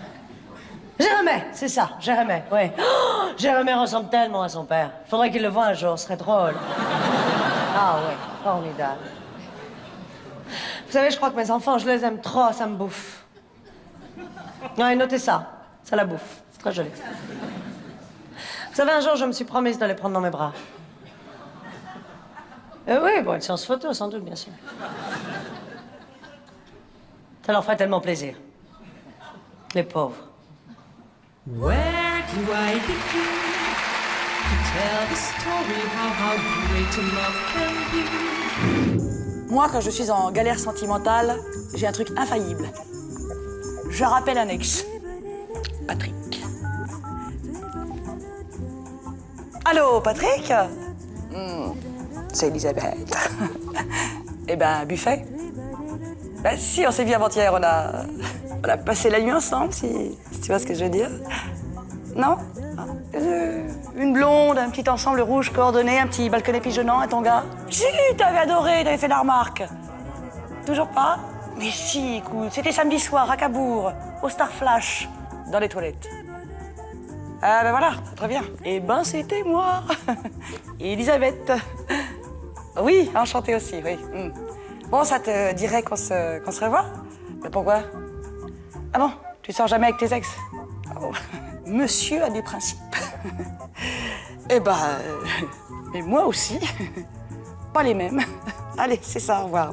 Jérémie, c'est ça, Jérémie, oui. Oh, Jérémie ressemble tellement à son père. Faudrait qu'il le voie un jour, ce serait drôle. Ah oui, formidable. Vous savez, je crois que mes enfants, je les aime trop, ça me bouffe. Ouais, notez ça, ça la bouffe. C'est très joli. Vous savez, un jour, je me suis promise de les prendre dans mes bras. Oui, bon, une séance photo, sans doute, bien sûr. Ça leur ferait tellement plaisir. Les pauvres. Where do I begin to tell the story how great a love can be? Moi, quand je suis en galère sentimentale, j'ai un truc infaillible. Je rappelle un ex. Patrick. Allô, Patrick? C'est Elisabeth. Eh ben, buffet? Ben si, on s'est vu avant-hier, on a passé la nuit ensemble, si tu vois ce que je veux dire. Non? Une blonde, un petit ensemble rouge coordonné, un petit balconnet pigeonnant à ton gars? Si, t'avais adoré, t'avais fait la remarque. Toujours pas? Mais si, écoute, c'était samedi soir à Cabourg, au Star Flash, dans les toilettes. Ah ben voilà, très bien. Eh ben c'était moi, Elisabeth. Oui, enchantée aussi, oui. Bon, ça te dirait qu'on se revoit? Mais pourquoi? Ah bon, tu sors jamais avec tes ex? Oh. Monsieur a des principes. Eh ben, mais moi aussi. Pas les mêmes. Allez, c'est ça, au revoir.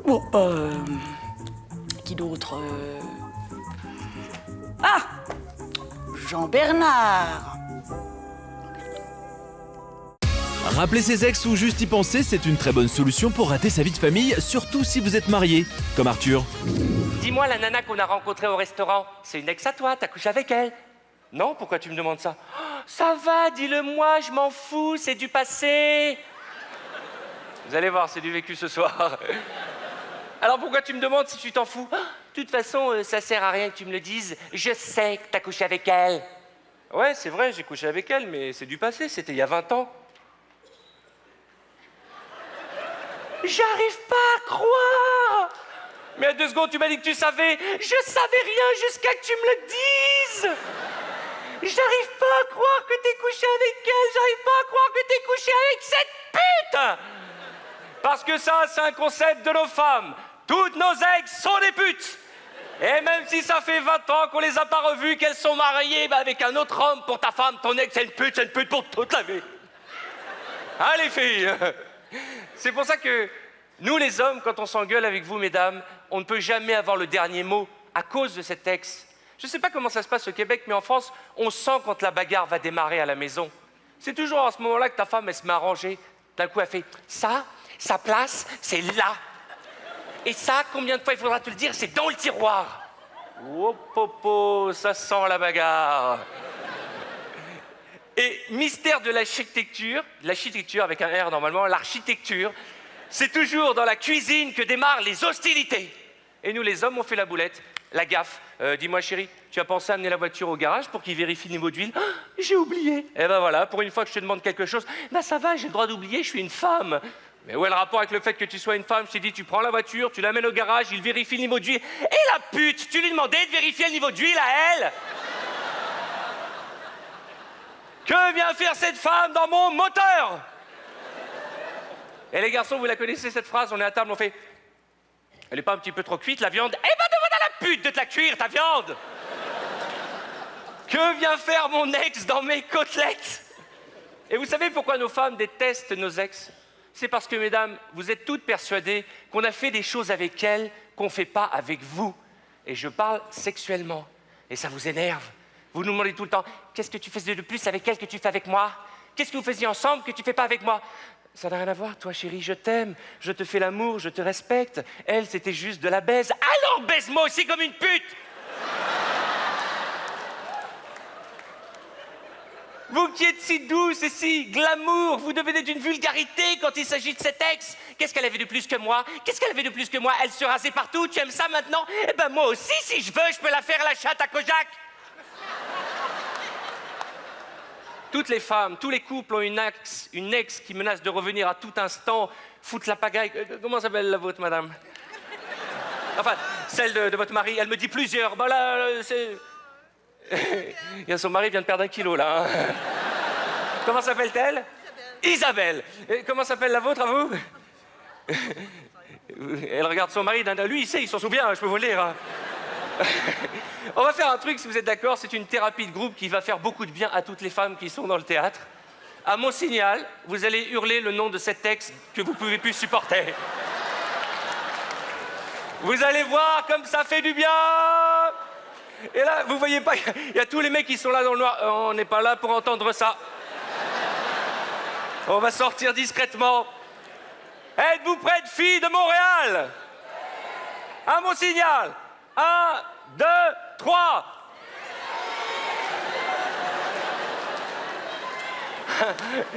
Bon, qui d'autre? Ah! Jean-Bernard. Rappeler ses ex ou juste y penser, c'est une très bonne solution pour rater sa vie de famille, surtout si vous êtes marié, comme Arthur. Dis-moi, la nana qu'on a rencontrée au restaurant, c'est une ex à toi, t'as couché avec elle? Non, pourquoi tu me demandes ça? Oh, ça va, dis-le-moi, je m'en fous, c'est du passé. Vous allez voir, c'est du vécu ce soir. Alors pourquoi tu me demandes si tu t'en fous? De toute façon, ça sert à rien que tu me le dises, je sais que t'as couché avec elle. Ouais, c'est vrai, j'ai couché avec elle, mais c'est du passé, c'était il y a 20 ans. J'arrive pas à croire! Mais à 2 secondes, tu m'as dit que tu savais. Je savais rien jusqu'à que tu me le dises! J'arrive pas à croire que t'es couché avec elle! J'arrive pas à croire que t'es couché avec cette pute! Parce que ça, c'est un concept de nos femmes. Toutes nos ex sont des putes! Et même si ça fait 20 ans qu'on les a pas revues, qu'elles sont mariées avec un autre homme, pour ta femme, ton ex, c'est une pute pour toute la vie. Hein, les filles? C'est pour ça que nous, les hommes, quand on s'engueule avec vous, mesdames, on ne peut jamais avoir le dernier mot à cause de cet ex. Je ne sais pas comment ça se passe au Québec, mais en France, on sent quand la bagarre va démarrer à la maison. C'est toujours à ce moment-là que ta femme, elle se met à ranger. D'un coup, elle fait « ça, sa place, c'est là. Et ça, combien de fois il faudra te le dire, c'est dans le tiroir. » Oh, popo, ça sent la bagarre. Et mystère de l'architecture avec un R normalement, l'architecture, c'est toujours dans la cuisine que démarrent les hostilités. Et nous les hommes, on fait la boulette, la gaffe. Dis-moi chérie, tu as pensé à amener la voiture au garage pour qu'il vérifie le niveau d'huile? J'ai oublié. Et ben voilà, pour une fois que je te demande quelque chose, ben ça va, j'ai le droit d'oublier, je suis une femme. Mais où est le rapport avec le fait que tu sois une femme? Je t'ai dit, tu prends la voiture, tu l'amènes au garage, il vérifie le niveau d'huile. Et la pute, tu lui demandais de vérifier le niveau d'huile à elle? Que vient faire cette femme dans mon moteur? Et les garçons, vous la connaissez cette phrase? On est à table, on fait... Elle est pas un petit peu trop cuite, la viande? Eh ben demande à la pute de te la cuire, ta viande! Que vient faire mon ex dans mes côtelettes? Et vous savez pourquoi nos femmes détestent nos ex? C'est parce que, mesdames, vous êtes toutes persuadées qu'on a fait des choses avec elles qu'on ne fait pas avec vous. Et je parle sexuellement. Et ça vous énerve. Vous nous demandez tout le temps, qu'est-ce que tu faisais de plus avec elle que tu fais avec moi? Qu'est-ce que vous faisiez ensemble que tu fais pas avec moi? Ça n'a rien à voir, toi chérie, je t'aime, je te fais l'amour, je te respecte. Elle, c'était juste de la baise. Alors baise-moi aussi comme une pute! Vous qui êtes si douce et si glamour, vous devenez d'une vulgarité quand il s'agit de cet ex. Qu'est-ce qu'elle avait de plus que moi? Qu'est-ce qu'elle avait de plus que moi? Elle se rasait partout, tu aimes ça maintenant? Eh ben moi aussi, si je veux, je peux la faire la chatte à Kojak. Toutes les femmes, tous les couples ont une ex qui menace de revenir à tout instant, foutre la pagaille. Comment s'appelle la vôtre, madame? Enfin, celle de votre mari, elle me dit plusieurs. Ben là, c'est... Et son mari vient de perdre 1 kilo, là. Hein. Comment s'appelle-t-elle? Isabelle. Et comment s'appelle la vôtre, à vous? Elle regarde son mari, lui, il sait, il s'en souvient, je peux vous le dire. Hein. On va faire un truc, si vous êtes d'accord, c'est une thérapie de groupe qui va faire beaucoup de bien à toutes les femmes qui sont dans le théâtre. À mon signal, vous allez hurler le nom de cet ex que vous ne pouvez plus supporter. Vous allez voir comme ça fait du bien. Et là, vous voyez pas, il y a tous les mecs qui sont là dans le noir. On n'est pas là pour entendre ça. On va sortir discrètement. Êtes-vous prêtes, filles de Montréal? À mon signal. 1, 2, 3.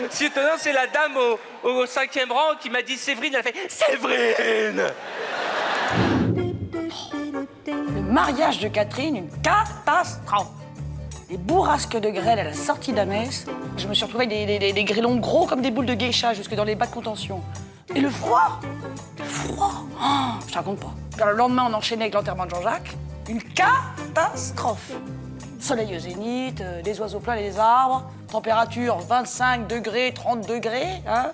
Ce qui est étonnant, c'est la dame au 5e rang qui m'a dit Séverine, elle a fait Séverine. Le mariage de Catherine, une catastrophe. Des bourrasques de grêle à la sortie d'Amès. Je me suis retrouvée avec des grêlons gros comme des boules de geisha jusque dans les bas de contention. Et le froid. Le froid. Oh, je te raconte pas. Alors, le lendemain, on enchaînait avec l'enterrement de Jean-Jacques. Une catastrophe. Soleil au zénith, des oiseaux plein les arbres, température 25 degrés, 30 degrés, hein.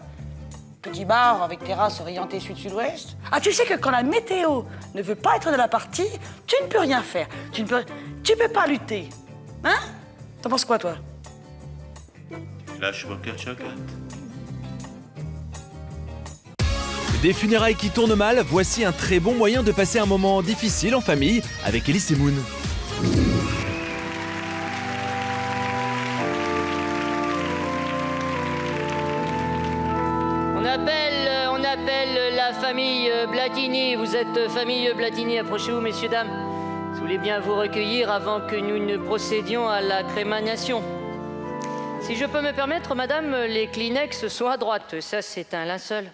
Petit bar avec terrasse orientée sud-sud-ouest. Ah, tu sais que quand la météo ne veut pas être de la partie, tu ne peux rien faire. Tu peux pas lutter. Hein? T'en penses quoi, toi? Lâche mon cœur chocolat. Des funérailles qui tournent mal, voici un très bon moyen de passer un moment difficile en famille avec Elise et Moon. On appelle la famille Blatini. Vous êtes famille Blatini, approchez-vous, messieurs, dames. Je voulais bien vous recueillir avant que nous ne procédions à la crémation. Si je peux me permettre, madame, les Kleenex sont à droite. Ça, c'est un linceul.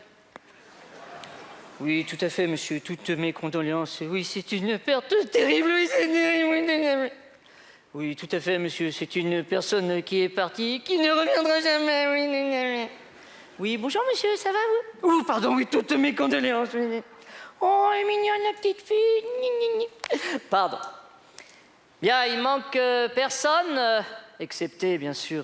Oui, tout à fait, monsieur. Toutes mes condoléances. Oui, c'est une perte terrible. Oui, c'est terrible. Oui, tout à fait, monsieur. C'est une personne qui est partie, qui ne reviendra jamais. Oui, oui, bonjour, monsieur. Ça va, vous? Oh, pardon, oui, toutes mes condoléances. Oh, elle est mignonne, la petite fille. Pardon. Bien, il manque personne, excepté, bien sûr...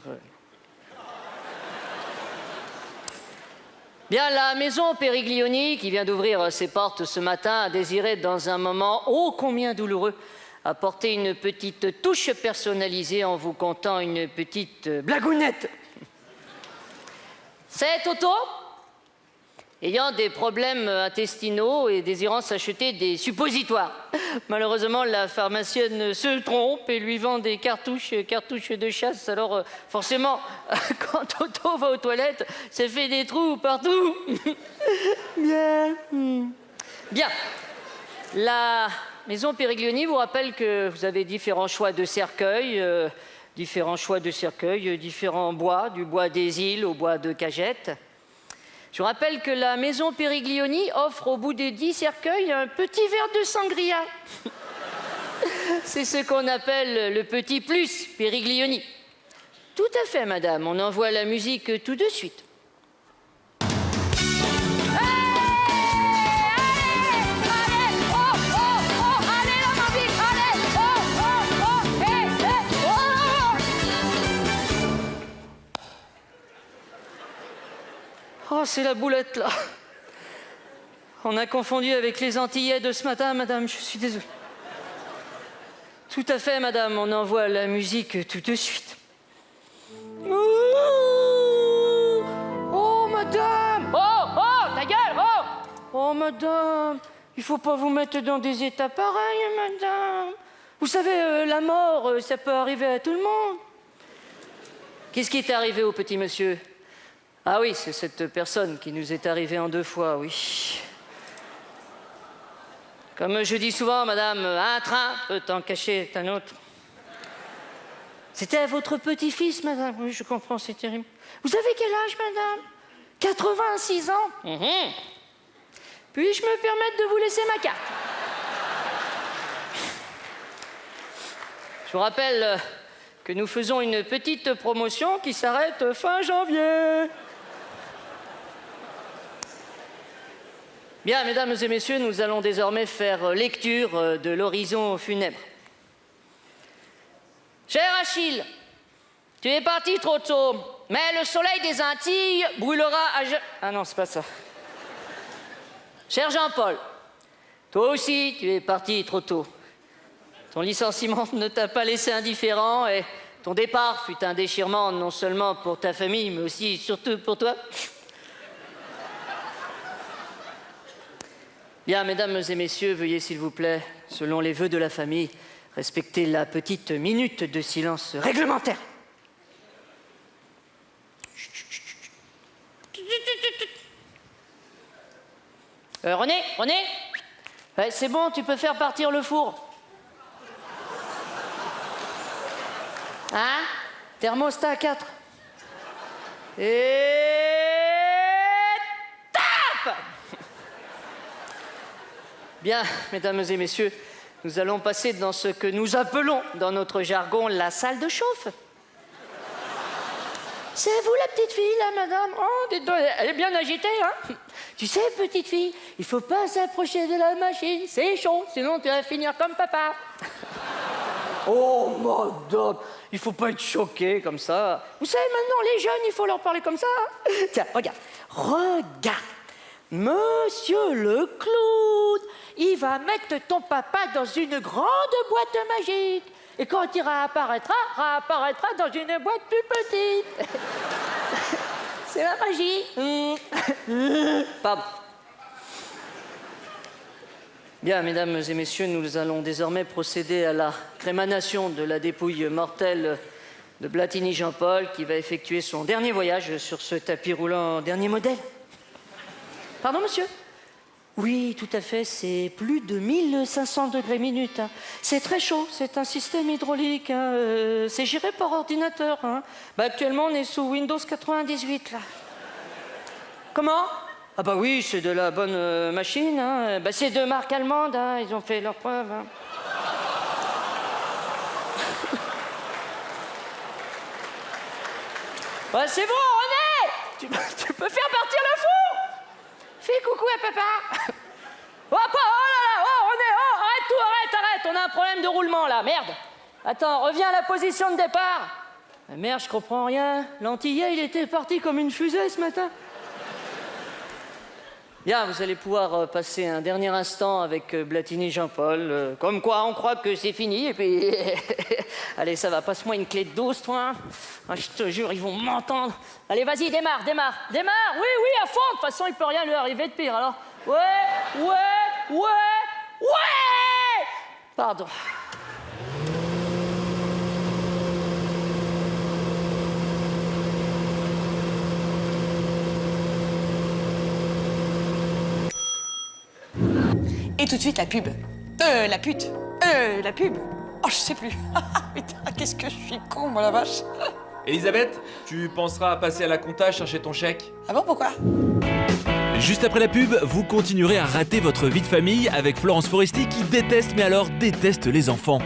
Bien, la maison Périglioni, qui vient d'ouvrir ses portes ce matin, a désiré, dans un moment ô combien douloureux, apporter une petite touche personnalisée en vous contant une petite blagounette. C'est Toto, ayant des problèmes intestinaux et désirant s'acheter des suppositoires. Malheureusement, la pharmacienne se trompe et lui vend des cartouches de chasse. Alors, forcément, quand Toto va aux toilettes, ça fait des trous partout. Bien. Bien. La maison Périglioni vous rappelle que vous avez différents choix de cercueils, différents bois, du bois des îles au bois de Cagette. Je vous rappelle que la maison Périglioni offre au bout des 10 cercueils un petit verre de sangria. C'est ce qu'on appelle le petit plus Périglioni. Tout à fait, madame. On envoie la musique tout de suite. Oh, c'est la boulette, là. On a confondu avec les Antillais de ce matin, madame, je suis désolé. Tout à fait, madame, on envoie la musique tout de suite. Oh, madame! Oh, ta gueule, oh! Oh, madame, il faut pas vous mettre dans des états pareils, madame. Vous savez, la mort, ça peut arriver à tout le monde. Qu'est-ce qui est arrivé au petit monsieur? Ah oui, c'est cette personne qui nous est arrivée en 2 fois, oui. Comme je dis souvent, madame, un train peut en cacher un autre. C'était votre petit-fils, madame. Oui, je comprends, c'est terrible. Vous avez quel âge, madame? 86 ans. Puis-je me permettre de vous laisser ma carte? Je vous rappelle que nous faisons une petite promotion qui s'arrête fin janvier. Bien, mesdames et messieurs, nous allons désormais faire lecture de l'horizon funèbre. Cher Achille, tu es parti trop tôt, mais le soleil des Antilles brûlera à... Ah non, c'est pas ça. Cher Jean-Paul, toi aussi, tu es parti trop tôt. Ton licenciement ne t'a pas laissé indifférent et ton départ fut un déchirement non seulement pour ta famille, mais aussi surtout pour toi. Bien, mesdames et messieurs, veuillez s'il vous plaît, selon les vœux de la famille, respecter la petite minute de silence réglementaire. René, c'est bon, tu peux faire partir le four. Hein? Thermostat 4. Et... tape! Bien, mesdames et messieurs, nous allons passer dans ce que nous appelons, dans notre jargon, la salle de chauffe. C'est vous la petite fille, là, madame? Oh, dites donc, elle est bien agitée, hein? Tu sais, petite fille, il faut pas s'approcher de la machine, c'est chaud, sinon tu vas finir comme papa. Oh, madame, il faut pas être choqué comme ça. Vous savez, maintenant, les jeunes, il faut leur parler comme ça. Tiens, regarde. Regarde. Monsieur le clown, il va mettre ton papa dans une grande boîte magique. Et quand il réapparaîtra dans une boîte plus petite. C'est la magie. Pardon. Bien, mesdames et messieurs, nous allons désormais procéder à la crémanation de la dépouille mortelle de Blatini Jean-Paul, qui va effectuer son dernier voyage sur ce tapis roulant dernier modèle. Pardon, monsieur? Oui, tout à fait, c'est plus de 1500 degrés minutes. Hein. C'est très chaud, c'est un système hydraulique. Hein. C'est géré par ordinateur. Hein. Actuellement, on est sous Windows 98, là. Comment? Ah bah oui, c'est de la bonne machine. Hein. C'est de marque allemande, hein. Ils ont fait leurs preuves. Hein. C'est bon, René! Tu peux faire partir le fou! Fais coucou à papa. Oh là là, oh René, oh, arrête tout, arrête, on a un problème de roulement là, merde. Attends, reviens à la position de départ. Ah, merde, je comprends rien. L'antillais, il était parti comme une fusée ce matin. Bien, vous allez pouvoir passer un dernier instant avec Blatini Jean-Paul. Comme quoi, on croit que c'est fini, et puis... Allez, ça va, passe-moi une clé de 12, toi. Ah, je te jure, ils vont m'entendre. Allez, vas-y, démarre. Oui, à fond. De toute façon, il peut rien lui arriver de pire, alors. Ouais. Pardon. Et tout de suite, la pub. La pute. La pub. Oh, je sais plus. Putain, qu'est-ce que je suis con, moi, la vache. Elisabeth, tu penseras à passer à la compta chercher ton chèque? Ah bon, pourquoi? Juste après la pub, vous continuerez à rater votre vie de famille avec Florence Foresti qui déteste, mais alors déteste les enfants.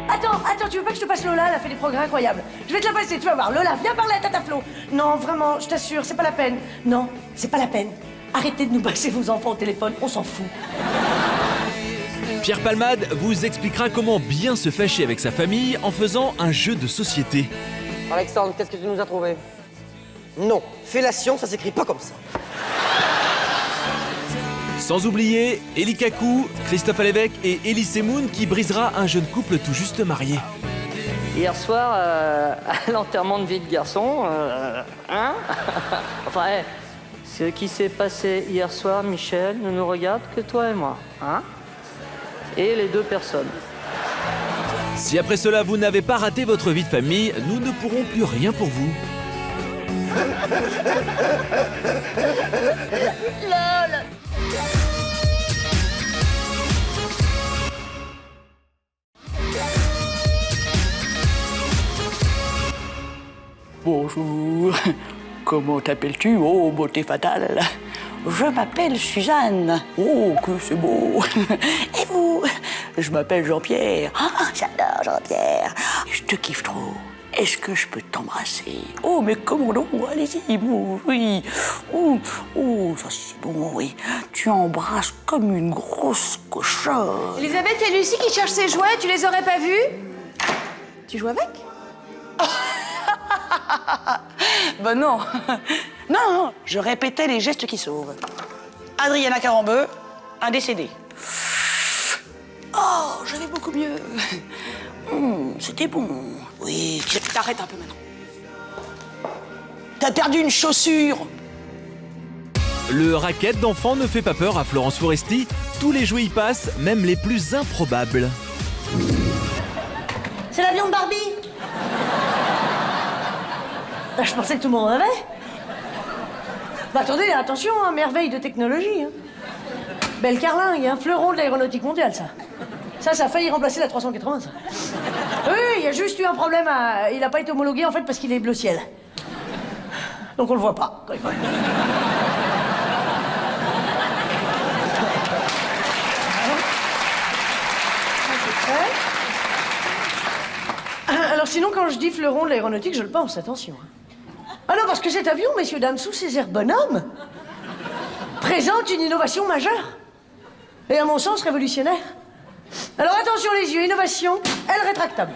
Attends, tu veux pas que je te passe Lola? Elle a fait des progrès incroyables. Je vais te la passer, tu vas voir. Lola, viens parler à Tata Flo. Non, vraiment, je t'assure, c'est pas la peine. Non, c'est pas la peine. Arrêtez de nous passer vos enfants au téléphone, on s'en fout. Pierre Palmade vous expliquera comment bien se fâcher avec sa famille en faisant un jeu de société. Alexandre, qu'est-ce que tu nous as trouvé? Non, fellation, ça s'écrit pas comme ça. Sans oublier Eli Kaku, Christophe Alévèque et Elie Semoun qui brisera un jeune couple tout juste marié. Hier soir, à l'enterrement de vie de garçon, hein? Enfin, ce qui s'est passé hier soir, Michel, ne nous regarde que toi et moi, hein? Et les deux personnes. Si après cela vous n'avez pas raté votre vie de famille, nous ne pourrons plus rien pour vous. LOL. Bonjour. Comment t'appelles-tu? Oh, beauté fatale. Je m'appelle Suzanne. Oh, que c'est beau. Et vous? Je m'appelle Jean-Pierre. Ah, j'adore Jean-Pierre. Je te kiffe trop. Est-ce que je peux t'embrasser? Oh, mais comment non? Allez-y, oui. Oh, ça c'est bon, oui. Tu embrasses comme une grosse cochonne. Elisabeth, il y a Lucie qui cherche ses jouets, tu les aurais pas vus? Tu joues avec? Ben non. Non, je répétais les gestes qui sauvent. Adriana Carambeu, un décédé. Oh, je vais beaucoup mieux. C'était bon. Oui, t'arrêtes un peu maintenant. T'as perdu une chaussure. Le racket d'enfant ne fait pas peur à Florence Foresti. Tous les jouets y passent, même les plus improbables. C'est l'avion de Barbie. Je pensais que tout le monde en avait. Attendez, attention, hein, merveille de technologie. Hein. Belle carlingue, un fleuron de l'aéronautique mondiale, ça. Ça a failli remplacer la 380, ça. Oui, il y a juste eu un problème. Il n'a pas été homologué, en fait, parce qu'il est bleu ciel. Donc on le voit pas. Alors sinon, quand je dis fleuron de l'aéronautique, je le pense, attention. Ah non, parce que cet avion, messieurs, dames, sous ses airs bonhommes, présente une innovation majeure. Et à mon sens, révolutionnaire. Alors attention les yeux, innovation, aile rétractable.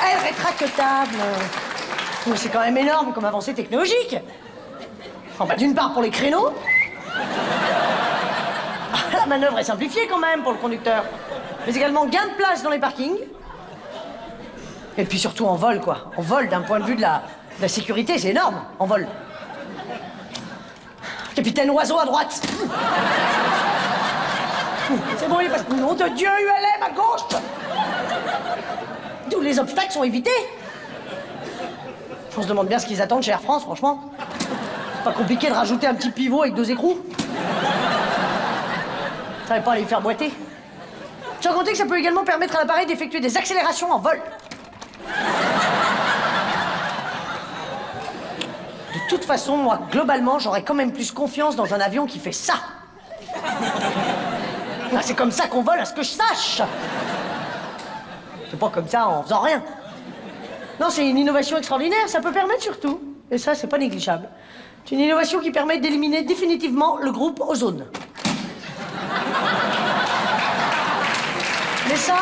Aile rétractable. Mais c'est quand même énorme comme avancée technologique. Enfin, d'une part pour les créneaux. La manœuvre est simplifiée quand même pour le conducteur. Mais également gain de place dans les parkings. Et puis surtout en vol, quoi. En vol, d'un point de vue de la sécurité, c'est énorme, en vol. Capitaine Oiseau à droite. C'est bon, il passe. Nom de Dieu, ULM à gauche. Tous les obstacles sont évités. On se demande bien ce qu'ils attendent chez Air France, franchement. Pas compliqué de rajouter un petit pivot avec 2 écrous. Ça va pas les faire boiter. Sans compter que ça peut également permettre à l'appareil d'effectuer des accélérations en vol. De toute façon, moi, globalement, j'aurais quand même plus confiance dans un avion qui fait ça. C'est comme ça qu'on vole, à ce que je sache. C'est pas comme ça en faisant rien. Non, c'est une innovation extraordinaire, ça peut permettre surtout, et ça, c'est pas négligeable, c'est une innovation qui permet d'éliminer définitivement le groupe ozone. Mais ça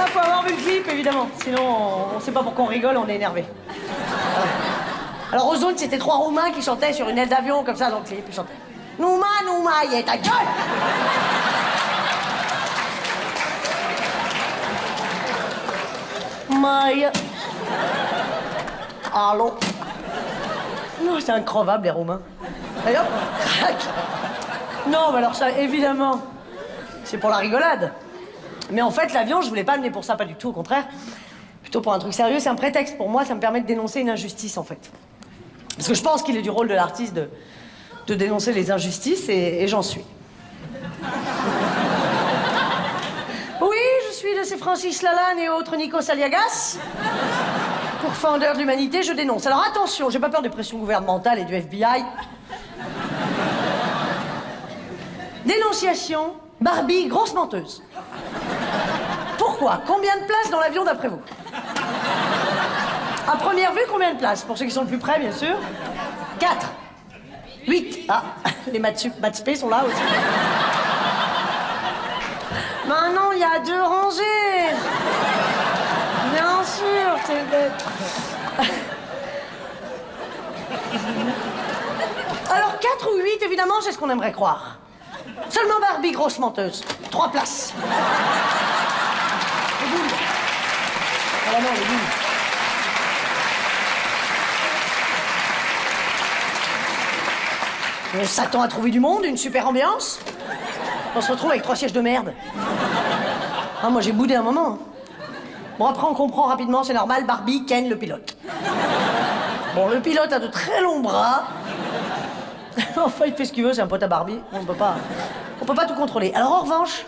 faut avoir vu le clip, évidemment. Sinon, on sait pas pourquoi on rigole, on est énervé. Alors, ozone, c'était 3 Roumains qui chantaient sur une aile d'avion, comme ça, dans le clip, ils chantaient. Nouma, Nouma, y'a ta gueule! Maï. Allô? Non, c'est increvable, les Roumains. D'ailleurs, crac! Non, mais alors ça, évidemment, c'est pour la rigolade. Mais en fait, l'avion, je voulais pas amener pour ça, pas du tout, au contraire. Plutôt pour un truc sérieux, c'est un prétexte. Pour moi, ça me permet de dénoncer une injustice, en fait. Parce que je pense qu'il est du rôle de l'artiste de dénoncer les injustices, et j'en suis. Oui, je suis de ces Francis Lalanne et autres Nikos Aliagas. Pourfendeurs de l'humanité, je dénonce. Alors attention, j'ai pas peur des pressions gouvernementales et du FBI. Dénonciation, Barbie, grosse menteuse. Pourquoi? Combien de places dans l'avion d'après vous? À première vue, combien de places? Pour ceux qui sont le plus près, bien sûr. 4. 8. Ah, les maths spé sont là aussi. Maintenant, il y a 2 rangées. Bien sûr, c'est bête. Alors, 4 ou 8, évidemment, c'est ce qu'on aimerait croire. Seulement Barbie, grosse menteuse. 3 places. Les boules. Ah non, les boules. On s'attend à trouver du monde, une super ambiance. On se retrouve avec 3 sièges de merde. Ah, moi, j'ai boudé un moment. Bon, après, on comprend rapidement, c'est normal, Barbie ken le pilote. Bon, le pilote a de très longs bras. Enfin, il fait ce qu'il veut, c'est un pote à Barbie. On peut pas tout contrôler. Alors, en revanche,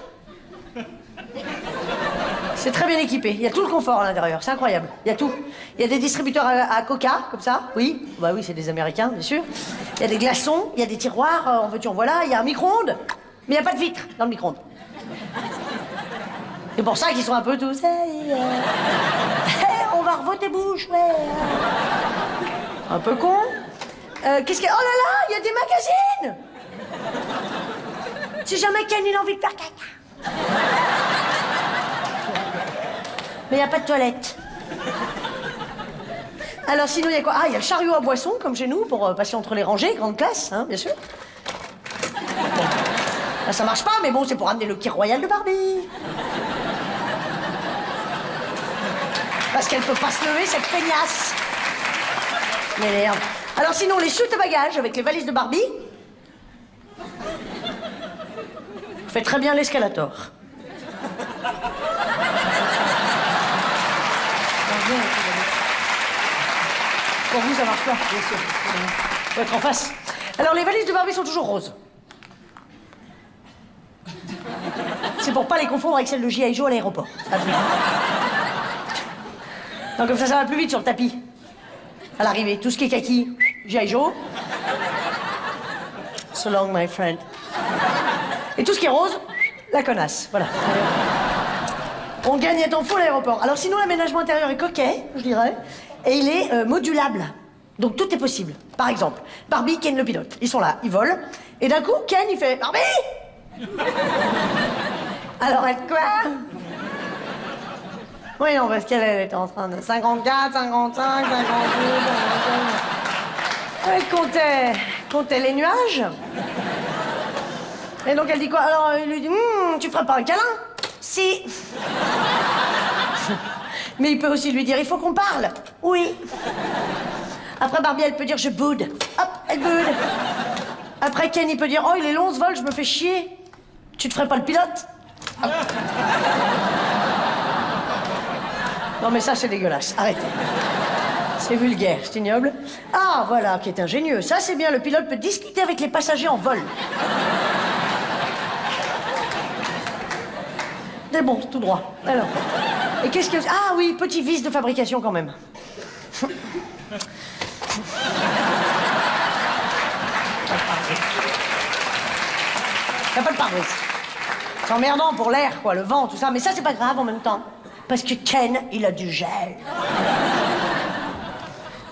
c'est très bien équipé. Il y a tout le confort à l'intérieur, c'est incroyable. Il y a tout. Il y a des distributeurs à coca, comme ça, oui. Bah oui, c'est des Américains, bien sûr. Il y a des glaçons, il y a des tiroirs, en veux-tu, en voilà. Il y a un micro-ondes, mais il n'y a pas de vitre dans le micro-ondes. C'est pour ça qu'ils sont un peu tous... Hey, on va revoir tes bouches, ouais. Un peu con. Qu'est-ce qu'il y a? Oh là là, il y a des magazines. Si jamais Ken il a envie de faire caca. Mais il n'y a pas de toilette. Alors sinon, il y a quoi? Ah, il y a le chariot à boissons, comme chez nous, pour passer entre les rangées, grande classe, hein, bien sûr. Bon. Là, ça marche pas, mais bon, c'est pour amener le kit royal de Barbie. Parce qu'elle peut pas se lever, cette feignasse. Mais merde. Alors sinon, les chutes à bagages avec les valises de Barbie. Vous faites très bien l'escalator. Pour vous, ça marche pas, bien sûr. Faut être en face. Alors, les valises de Barbie sont toujours roses. C'est pour pas les confondre avec celles de G.I. Joe à l'aéroport. Non, comme ça va plus vite sur le tapis. À l'arrivée, tout ce qui est kaki, G.I. Joe. So long, my friend. Et tout ce qui est rose, la connasse. Voilà. On gagne à temps fou à l'aéroport. Alors sinon, l'aménagement intérieur est coquet, je dirais, et il est modulable. Donc tout est possible. Par exemple, Barbie, Ken le pilote. Ils sont là, ils volent. Et d'un coup, Ken, il fait « Barbie !» Alors, elle quoi? Oui, non, parce qu'elle était en train de 54, 55, 52, 55... Elle comptait les nuages. Et donc elle dit quoi? Alors il lui dit tu ferais pas un câlin? Si. Mais il peut aussi lui dire il faut qu'on parle. Oui. Après Barbie elle peut dire je boude. Hop, elle boude. Après Ken il peut dire oh il est long ce vol, je me fais chier. Tu te ferais pas le pilote? Hop. Non mais ça c'est dégueulasse, arrêtez. C'est vulgaire, c'est ignoble. Ah, voilà, qui est ingénieux. Ça, c'est bien, le pilote peut discuter avec les passagers en vol. C'est bon, tout droit. Alors, et qu'est-ce que... Ah oui, petit vice de fabrication quand même. T'as pas de pare-brise. C'est emmerdant pour l'air, quoi, le vent, tout ça. Mais ça, c'est pas grave en même temps. Parce que Ken, il a du gel.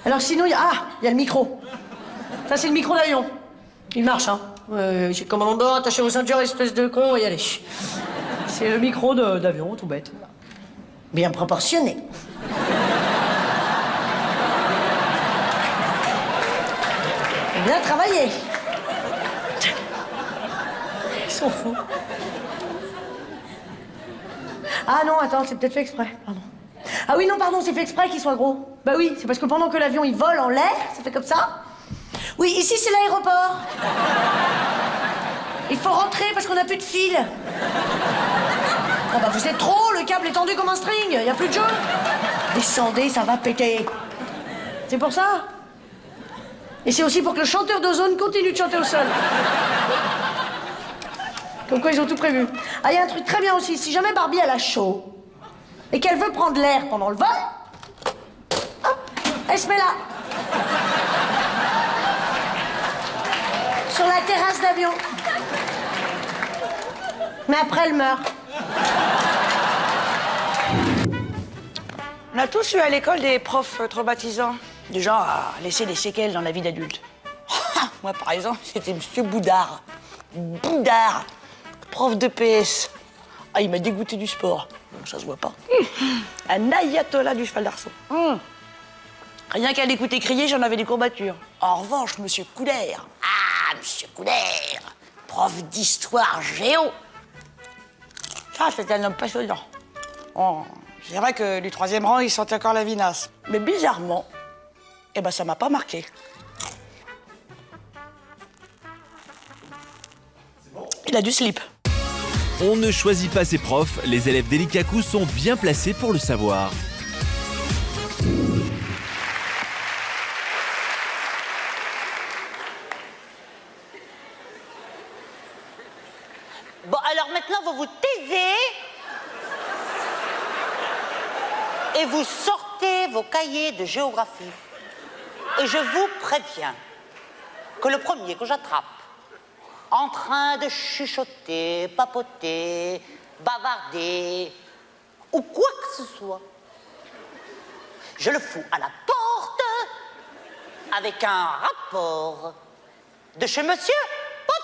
Alors sinon, il y a le micro. Ça, c'est le micro d'avion. Il marche, hein. J'ai commandant, attachez vos ceintures, espèce de con, et allez. C'est le micro d'avion, tout bête. Bien proportionné. Bien travaillé. Ils sont fous. Ah non, attends, c'est peut-être fait exprès, pardon. Ah oui, non, pardon, c'est fait exprès qu'il soit gros. Bah oui, c'est parce que pendant que l'avion, il vole en l'air, ça fait comme ça. Oui, ici, c'est l'aéroport. Il faut rentrer parce qu'on n'a plus de fil. Ah bah vous êtes trop, le câble est tendu comme un string, il n'y a plus de jeu. Descendez, ça va péter. C'est pour ça. Et c'est aussi pour que le chanteur d'Ozone continue de chanter au sol. Comme quoi, ils ont tout prévu. Ah, il y a un truc très bien aussi, si jamais Barbie, elle a chaud, et qu'elle veut prendre l'air pendant le vol, hop, elle se met là. Sur la terrasse d'avion. Mais après, elle meurt. On a tous eu à l'école des profs traumatisants, du genre à laisser des séquelles dans la vie d'adulte. Moi, par exemple, c'était Monsieur Boudard. Boudard, prof de PS. Ah, il m'a dégoûté du sport. Ça se voit pas. Un ayatollah du cheval d'arçon. Rien qu'à l'écouter crier, j'en avais des courbatures. En revanche, Monsieur Couder. Ah, Monsieur Couder, prof d'histoire géo. Ça, c'était un homme passionnant. Oh, c'est vrai que du troisième rang, il sentait encore la vinasse. Mais bizarrement, eh ben, ça m'a pas marqué. Il a du slip. On ne choisit pas ses profs, les élèves d'Elikaku sont bien placés pour le savoir. Bon, alors maintenant, vous vous taisez et vous sortez vos cahiers de géographie. Et je vous préviens que le premier que j'attrape en train de chuchoter, papoter, bavarder, ou quoi que ce soit, je le fous à la porte avec un rapport de chez Monsieur Pot.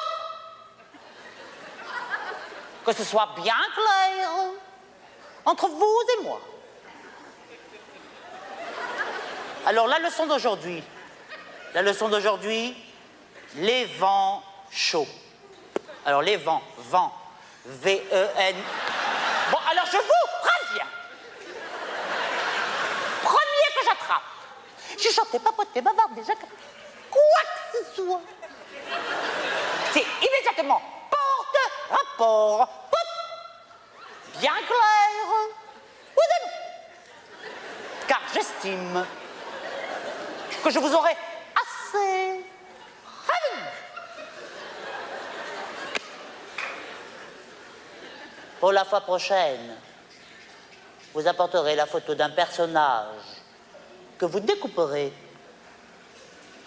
Que ce soit bien clair entre vous et moi. Alors, la leçon d'aujourd'hui, les vents chauds. Alors, les vents, V-E-N. Bon, alors, je vous préviens. Premier que j'attrape, chuchoter, papoter, bavarder, quoi que ce soit, c'est immédiatement porte, rapport, pot, bien clair, ou de nous. Car j'estime que je vous aurai assez prévenu. Pour la fois prochaine, vous apporterez la photo d'un personnage que vous découperez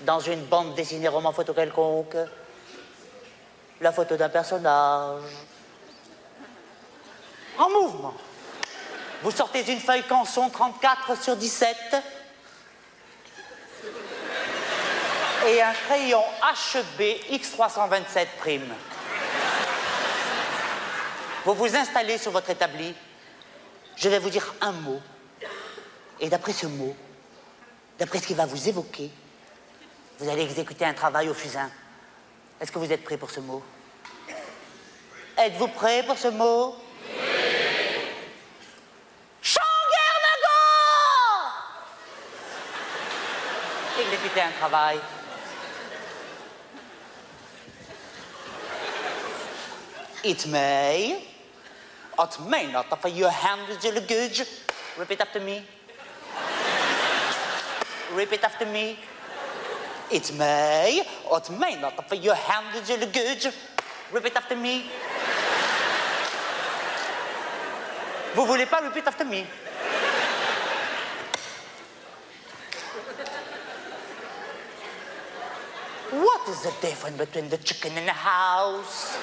dans une bande dessinée roman photo quelconque. La photo d'un personnage en mouvement. Vous sortez une feuille Canson 34/17 et un crayon HB X327 prime. Vous vous installez sur votre établi. Je vais vous dire un mot. Et d'après ce mot, d'après ce qui va vous évoquer, vous allez exécuter un travail au fusain. Est-ce que vous êtes prêts pour ce mot? Êtes-vous prêts pour ce mot? Oui. Changuernago! Exécutez un travail. It may not offer your hand with your luggage. Repeat after me. Repeat after me. It may not offer your hand with your luggage. Repeat after me. Vous voulez pas repeat after me? What is the difference between the chicken and the house?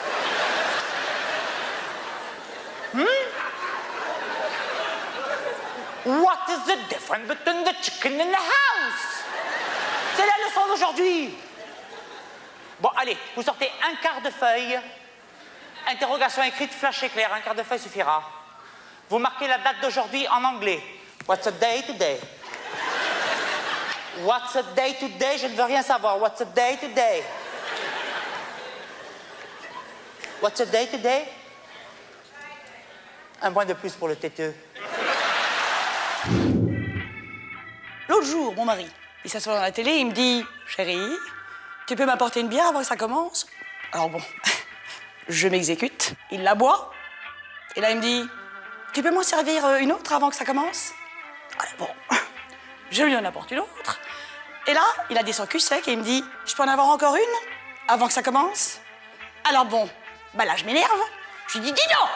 What is the difference between the chicken and the house? C'est la leçon d'aujourd'hui. Bon, allez, vous sortez un quart de feuille. Interrogation écrite, flash éclair, un quart de feuille suffira. Vous marquez la date d'aujourd'hui en anglais. What's the day today? What's the day today? Je ne veux rien savoir. What's the day today? What's the day today? Un point de plus pour le têteux. L'autre jour, mon mari, il s'assoit dans la télé, il me dit « Chérie, tu peux m'apporter une bière avant que ça commence ?» Alors bon, je m'exécute, il la boit, et là il me dit « Tu peux m'en servir une autre avant que ça commence ?» Alors bon, je lui en apporte une autre, et là, il a des sangs cul sec et il me dit « Je peux en avoir encore une avant que ça commence ?» Alors bon, bah là je m'énerve, je lui dis « Dis non!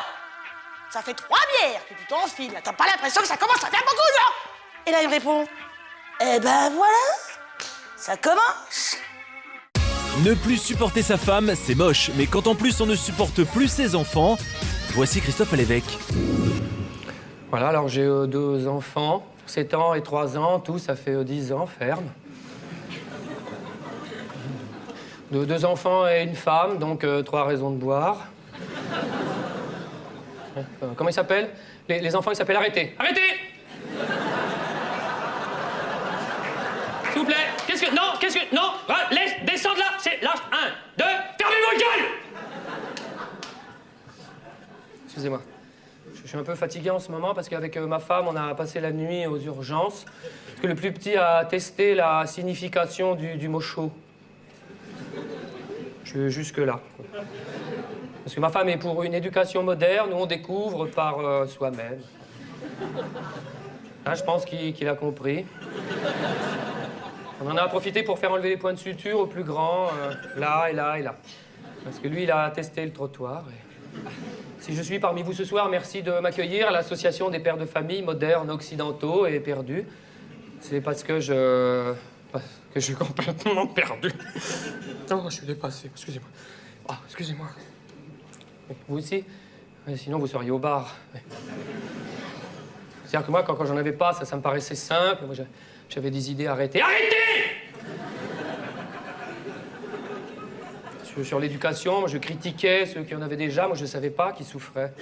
Ça fait 3 bières que tu t'enfiles, t'as pas l'impression que ça commence à faire beaucoup, non ?» Et là il me répond « Eh ben voilà, ça commence !» Ne plus supporter sa femme, c'est moche, mais quand en plus on ne supporte plus ses enfants, voici Christophe à l'évêque. Voilà, alors j'ai 2 enfants, 7 ans et 3 ans, tout ça fait 10 ans, ferme. 2 enfants et une femme, donc 3 raisons de boire. Comment ils s'appellent? Les enfants, ils s'appellent Arrêtez! Arrêtez! S'il vous plaît, non, laisse, descendre là, c'est là, 1, 2, fermez vos gueules! Excusez-moi, je suis un peu fatigué en ce moment parce qu'avec ma femme, on a passé la nuit aux urgences, parce que le plus petit a testé la signification du mot chaud. Je suis jusque-là. Parce que ma femme est pour une éducation moderne où on découvre par soi-même. Là, je pense qu'il a compris. On en a profité pour faire enlever les points de suture au plus grand, là et là et là. Parce que lui, il a testé le trottoir. Et... Si je suis parmi vous ce soir, merci de m'accueillir à l'association des pères de famille modernes, occidentaux et perdus. C'est parce que je suis complètement perdu. Non, je suis dépassé, excusez-moi. Ah, excusez-moi. Vous aussi? Sinon, vous seriez au bar. C'est-à-dire que moi, quand j'en avais pas, ça me paraissait simple. Moi, j'avais des idées arrêtées. Arrêtez! Sur l'éducation, moi, je critiquais ceux qui en avaient déjà. Moi, je ne savais pas qui souffraient.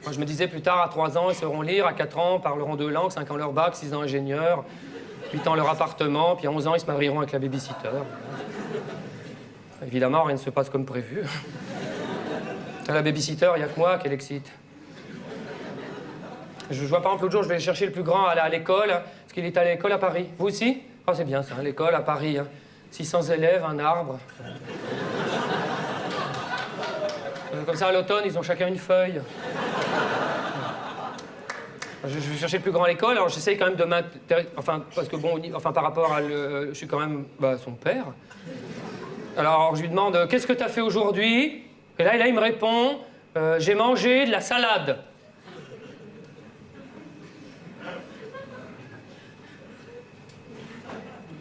Moi, je me disais, plus tard, à 3 ans, ils sauront lire. À 4 ans, parleront 2 langues. 5 ans leur bac, 6 ans ingénieur. 8 ans leur appartement. Puis à 11 ans, ils se marieront avec la babysitter. Évidemment, rien ne se passe comme prévu. La babysitter, il n'y a que moi qui l'excite. Je vois par exemple l'autre jour, je vais chercher le plus grand à l'école, parce qu'il est à l'école à Paris. Vous aussi? Ah, c'est bien ça, hein, l'école à Paris. Hein. 600 élèves, un arbre. Comme ça, à l'automne, ils ont chacun une feuille. Je vais chercher le plus grand à l'école, alors j'essaye quand même de m'intéresser... Enfin, parce que bon, par rapport à je suis quand même son père. Alors, je lui demande, qu'est-ce que tu as fait aujourd'hui? Et là, il me répond, j'ai mangé de la salade.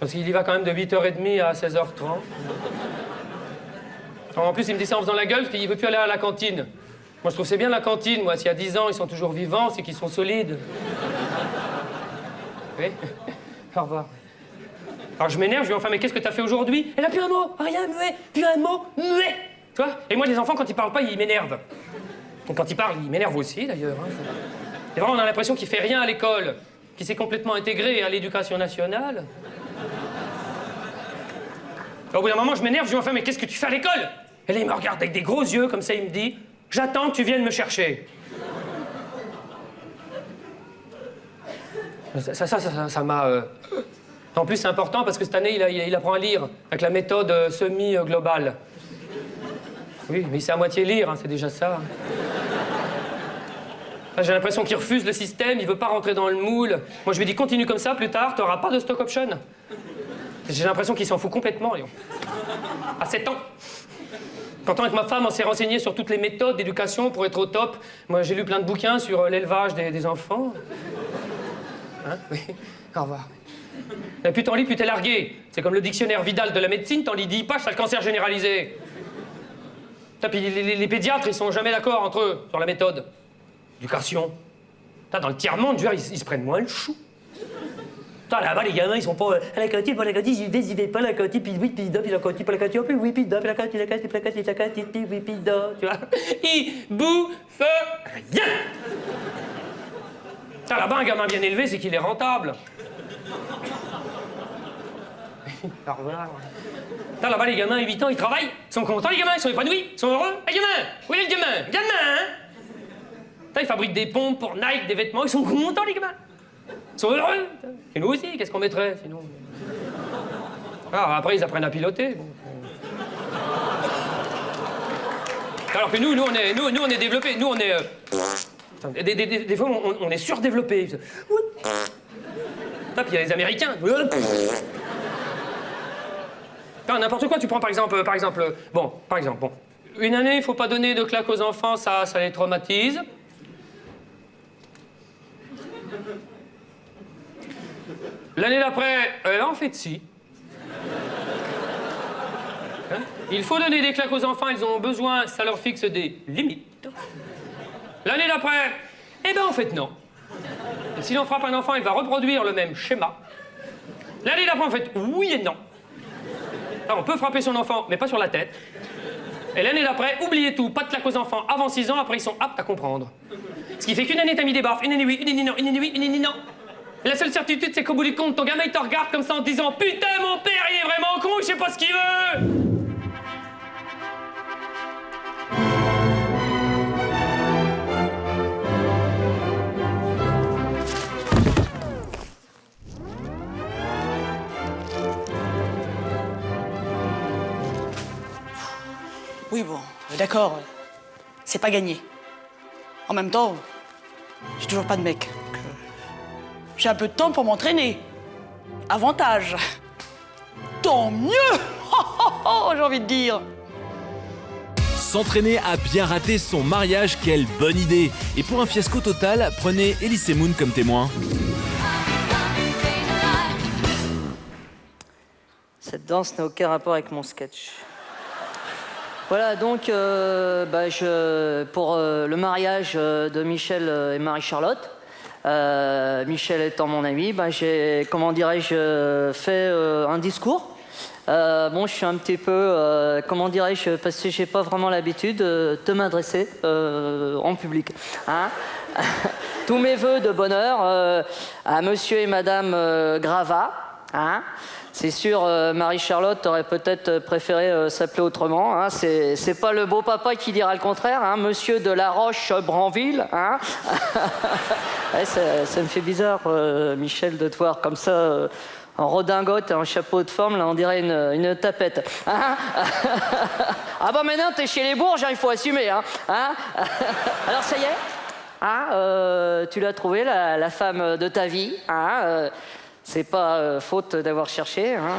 Parce qu'il y va quand même de 8h30 à 16h30. En plus, il me dit ça en faisant la gueule, parce qu'il veut plus aller à la cantine. Moi, je trouve c'est bien la cantine, moi. S'il y a 10 ans, ils sont toujours vivants, c'est qu'ils sont solides. Oui. Au revoir. Alors, je m'énerve, je lui dis, enfin, mais qu'est-ce que t'as fait aujourd'hui? Elle a plus un mot, rien, muet, plus un mot, muet. Tu vois? Et moi, les enfants, quand ils parlent pas, ils m'énervent. Donc, quand ils parlent, ils m'énervent aussi, d'ailleurs. Hein. Et vraiment, on a l'impression qu'il fait rien à l'école, qu'il s'est complètement intégré à l'éducation nationale. Au bout d'un moment, je m'énerve, je lui dis, enfin, mais qu'est-ce que tu fais à l'école? Et là, il me regarde avec des gros yeux, comme ça, il me dit, j'attends que tu viennes me chercher. Ça m'a... En plus, c'est important parce que cette année, il apprend à lire avec la méthode semi-globale. Oui, mais il sait à moitié lire, hein, c'est déjà ça. Là, j'ai l'impression qu'il refuse le système, il veut pas rentrer dans le moule. Moi, je lui dis, continue comme ça, plus tard, t'auras pas de stock option. J'ai l'impression qu'il s'en fout complètement, Léon. À 7 ans. Quand avec ma femme, on s'est renseigné sur toutes les méthodes d'éducation pour être au top. Moi, j'ai lu plein de bouquins sur l'élevage des enfants. Hein? Oui. Au revoir. Et plus t'en lis, plus t'es largué. C'est comme le dictionnaire Vidal de la médecine, t'en lis 10 pages, t'as le cancer généralisé. Puis les pédiatres, ils sont jamais d'accord entre eux sur la méthode. Éducation. Dans le tiers-monde, ils se prennent moins le chou. Là-bas, les gamins, ils sont pas à la cantine, pas à la cantine, j'y vais pas à la cantine, puis oui, puis da, puis la cantine, pas la cantine, puis oui, puis da, puis la cantine, puis la cantine, puis oui, puis da, tu vois. Ils bouffent rien. Là-bas, un gamin bien élevé, c'est qu'il est rentable. Au revoir. Là-bas, les gamins à 8 ans, ils travaillent, ils sont contents, les gamins, ils sont épanouis, ils sont heureux. Les gamins, où est le gamin? Gamin, hein? Ils fabriquent des pompes pour Nike, des vêtements, ils sont contents, les gamins. Ils sont heureux. Et nous aussi, qu'est-ce qu'on mettrait, sinon? Alors, après, ils apprennent à piloter. Bon. Alors que nous, on est développés. Nous, on est... Des fois, on est surdéveloppés. Puis il y a les Américains. N'importe quoi, tu prends par exemple, une année, il faut pas donner de claques aux enfants, ça les traumatise. L'année d'après, en fait, si. Hein? Il faut donner des claques aux enfants, ils ont besoin, ça leur fixe des limites. L'année d'après, en fait, non. Et si l'on frappe un enfant, il va reproduire le même schéma. L'année d'après, en fait, oui et non. Alors, on peut frapper son enfant, mais pas sur la tête. Et l'année d'après, oubliez tout, pas de claque aux enfants avant 6 ans, après ils sont aptes à comprendre. Ce qui fait qu'une année, t'as mis des baffes, une année oui, une année non, une année oui, une année non. Et la seule certitude, c'est qu'au bout du compte, ton gamin, il te regarde comme ça en te disant « Putain, mon père, il est vraiment con, je sais pas ce qu'il veut !» Oui, bon, d'accord. C'est pas gagné. En même temps, j'ai toujours pas de mec. J'ai un peu de temps pour m'entraîner. Avantage. Tant mieux, j'ai envie de dire. S'entraîner à bien rater son mariage, quelle bonne idée! Et pour un fiasco total, prenez Elise Moon comme témoin. Cette danse n'a aucun rapport avec mon sketch. Voilà, donc, pour le mariage de Michel et Marie-Charlotte, Michel étant mon ami, j'ai, fait un discours. Je suis un petit peu, parce que j'ai pas vraiment l'habitude de m'adresser en public. Hein. Tous mes vœux de bonheur à monsieur et madame Gravat. Hein. C'est sûr, Marie-Charlotte aurait peut-être préféré s'appeler autrement. Hein. C'est pas le beau papa qui dira le contraire, hein. Monsieur de la Roche-Branville. Hein. Ouais, ça me fait bizarre, Michel, de te voir comme ça, en redingote et en chapeau de forme, là, on dirait une tapette. Hein. Ah bah maintenant, t'es chez les Bourges, hein, il faut assumer. Hein. Hein. Alors ça y est, hein, tu l'as trouvée, la femme de ta vie. Hein, c'est pas faute d'avoir cherché. Hein,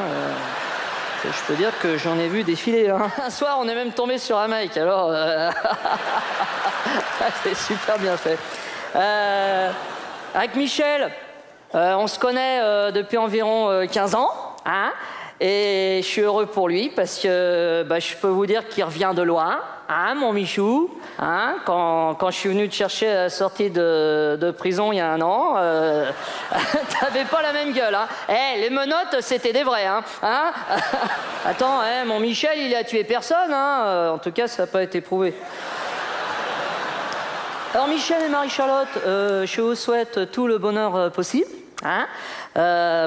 je peux dire que j'en ai vu défiler. Hein. Un soir, on est même tombé sur un mec, alors... c'est super bien fait. Avec Michel, on se connaît depuis environ 15 ans. hein, et je suis heureux pour lui parce que je peux vous dire qu'il revient de loin, hein, mon Michou. Hein, quand je suis venu te chercher à la sortie de prison il y a 1 an, t'avais pas la même gueule. Hein. Les menottes, c'était des vrais. Hein. Attends, mon Michel, il a tué personne. Hein. En tout cas, ça n'a pas été prouvé. Alors, Michel et Marie-Charlotte, je vous souhaite tout le bonheur possible. Hein.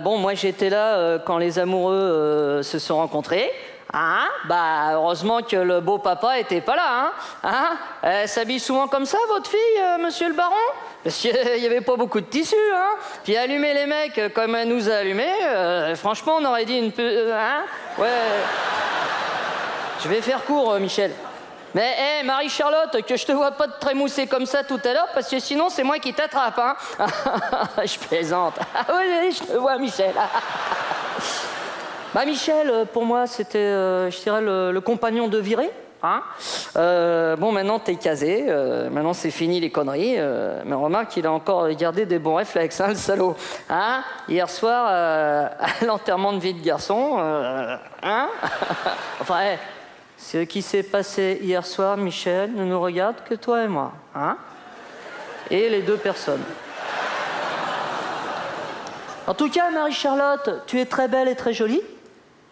Moi, j'étais là quand les amoureux se sont rencontrés. Hein, heureusement que le beau papa était pas là. Hein. Elle s'habille souvent comme ça, votre fille, monsieur le baron? Parce qu'il n'y avait pas beaucoup de tissu. Hein. Puis allumer les mecs comme elle nous a allumés, franchement, on aurait dit une peu... Ouais. Je vais faire court, Michel. Mais, Marie-Charlotte, que je te vois pas te trémousser comme ça tout à l'heure, parce que sinon, c'est moi qui t'attrape. Hein. Je plaisante. Oui, je te vois, Michel. Michel, pour moi, c'était, je dirais, le compagnon de virée. Hein. Maintenant, t'es casé. Maintenant, c'est fini les conneries. Mais remarque qu'il a encore gardé des bons réflexes, hein, le salaud. Hein. Hier soir, à l'enterrement de vie de garçon, enfin, ce qui s'est passé hier soir, Michel, ne nous regarde que toi et moi. Hein. Et les 2 personnes. En tout cas, Marie-Charlotte, tu es très belle et très jolie.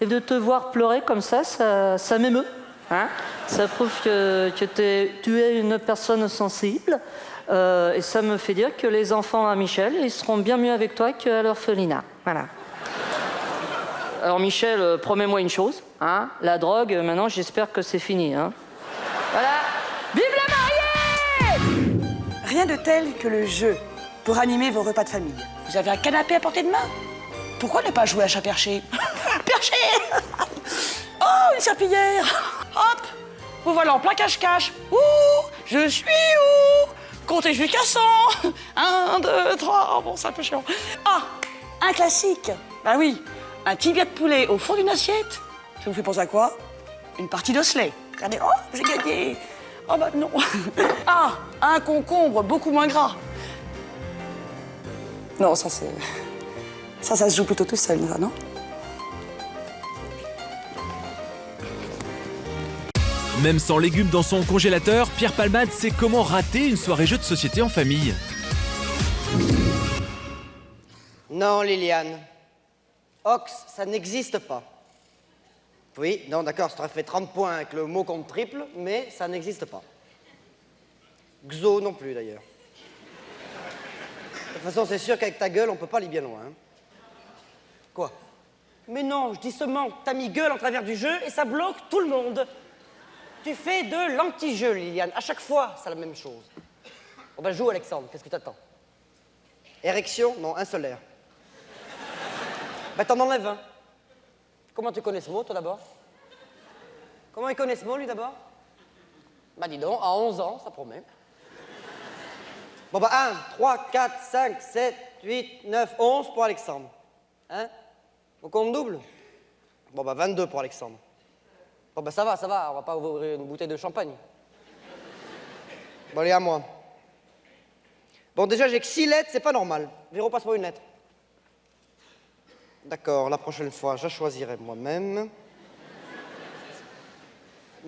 Et de te voir pleurer comme ça m'émeut. Hein. Ça prouve que tu es une personne sensible. Et ça me fait dire que les enfants à Michel, ils seront bien mieux avec toi qu'à l'orphelinat. Voilà. Alors Michel, promets-moi une chose. Hein. La drogue, maintenant, j'espère que c'est fini. Hein. Voilà. Vive la mariée! Rien de tel que le jeu pour animer vos repas de famille. Vous avez un canapé à portée de main? Pourquoi ne pas jouer à chat perché? Perché! Oh, une serpillière! Hop! Vous voilà en plein cache-cache. Ouh! Je suis où? Comptez jusqu'à 100! 1, 2, 3. Oh bon, c'est un peu chiant. Ah! Un classique! Bah oui, un tibia de poulet au fond d'une assiette. Ça vous fait penser à quoi? Une partie d'osselet. Regardez, oh, j'ai gagné! Oh bah non! Ah! Un concombre beaucoup moins gras. Non, ça c'est... Ça se joue plutôt tout seul, ça, non? Même sans légumes dans son congélateur, Pierre Palmade sait comment rater une soirée jeu de société en famille. Non, Liliane. Ox, ça n'existe pas. Oui, non, d'accord, ça t'aurait fait 30 points avec le mot contre triple, mais ça n'existe pas. Xo non plus, d'ailleurs. De toute façon, c'est sûr qu'avec ta gueule, on peut pas aller bien loin. Hein. Quoi? Mais non, je dis seulement que t'as mis gueule en travers du jeu et ça bloque tout le monde. Tu fais de l'anti-jeu, Liliane. À chaque fois, c'est la même chose. On va jouer, Alexandre. Qu'est-ce que t'attends? Érection? Non, insolaire. T'en enlèves un. Comment tu connais ce mot, toi, d'abord? Comment il connaît ce mot, lui, d'abord? Dis donc, à 11 ans, ça promet. 1, 3, 4, 5, 7, 8, 9, 11 pour Alexandre. Hein? On compte double? 22 pour Alexandre. Ça va, on va pas ouvrir une bouteille de champagne. Allez, à moi. Déjà, j'ai que 6 lettres, c'est pas normal. Véro, passe-moi une lettre. D'accord, la prochaine fois, je choisirai moi-même.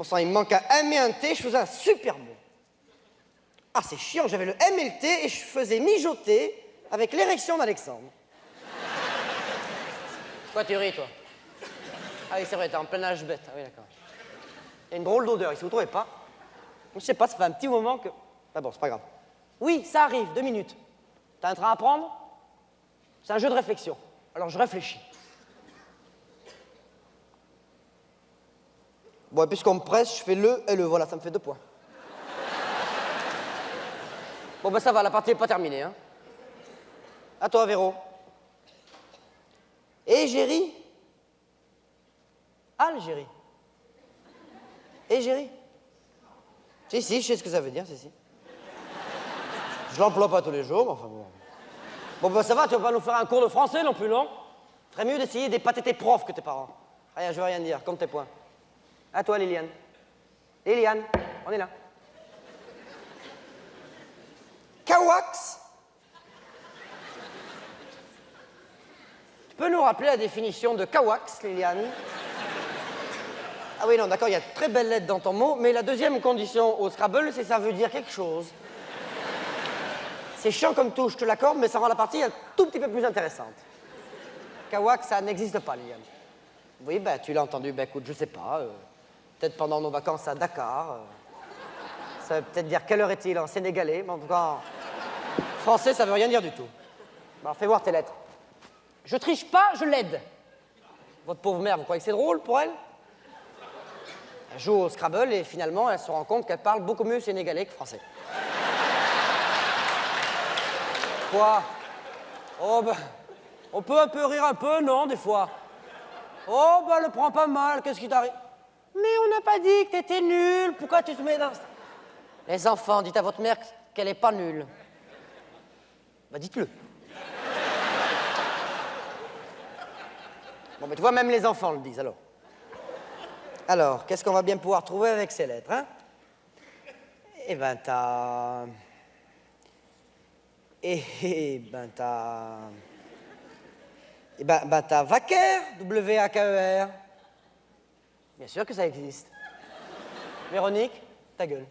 Sang, il me manque un M et un T, je faisais un super mot. Ah, c'est chiant, j'avais le M et le T et je faisais mijoter avec l'érection d'Alexandre. Quoi, tu ris, toi? Ah oui, c'est vrai, t'es en plein âge bête. Ah oui, d'accord. Il y a une drôle d'odeur ici, vous trouvez pas? Je sais pas, ça fait un petit moment que... bon, c'est pas grave. Oui, ça arrive, 2 minutes. T'as un train à prendre? C'est un jeu de réflexion. Alors, je réfléchis. Puisqu'on me presse, je fais le et le. Voilà, ça me fait 2 points. Ça va, la partie n'est pas terminée. Hein. À toi, Véro. Égérie. Algérie. Égérie. Si, je sais ce que ça veut dire, si. Je l'emploie pas tous les jours, mais enfin bon. Ça va, tu vas pas nous faire un cours de français non plus, non? Ferait mieux d'essayer d'épater tes profs que tes parents. Rien, je veux rien dire, compte tes points. À toi, Liliane. Liliane, on est là. Kawax. Tu peux nous rappeler la définition de kawax, Liliane? Ah oui, non, d'accord, il y a de très belles lettres dans ton mot, mais la deuxième condition au Scrabble, c'est que ça veut dire quelque chose. C'est chiant comme tout, je te l'accorde, mais ça rend la partie un tout petit peu plus intéressante. Kawax, ça n'existe pas, Liliane. Oui, ben, tu l'as entendu, ben écoute, je sais pas, peut-être pendant nos vacances à Dakar. Ça veut peut-être dire quelle heure est-il en sénégalais, mais en tout cas, en français, ça veut rien dire du tout. Bon, fais voir tes lettres. Je triche pas, je l'aide. Votre pauvre mère, vous croyez que c'est drôle pour elle? Elle joue au Scrabble et finalement, elle se rend compte qu'elle parle beaucoup mieux sénégalais que français. Quoi? Oh, ben, on peut un peu rire un peu, non, des fois? Oh, ben, le prends pas mal, qu'est-ce qui t'arrive? Mais on n'a pas dit que t'étais nul, pourquoi tu te mets dans... Les enfants, dites à votre mère qu'elle est pas nulle. Bah, dites-le. Bon, mais tu vois, même les enfants le disent, alors. Alors, qu'est-ce qu'on va bien pouvoir trouver avec ces lettres, hein? Eh ben, t'as... Eh ben, t'as... Eh ben, t'as Wacker, W-A-K-E-R. Bien sûr que ça existe. Véronique, ta gueule.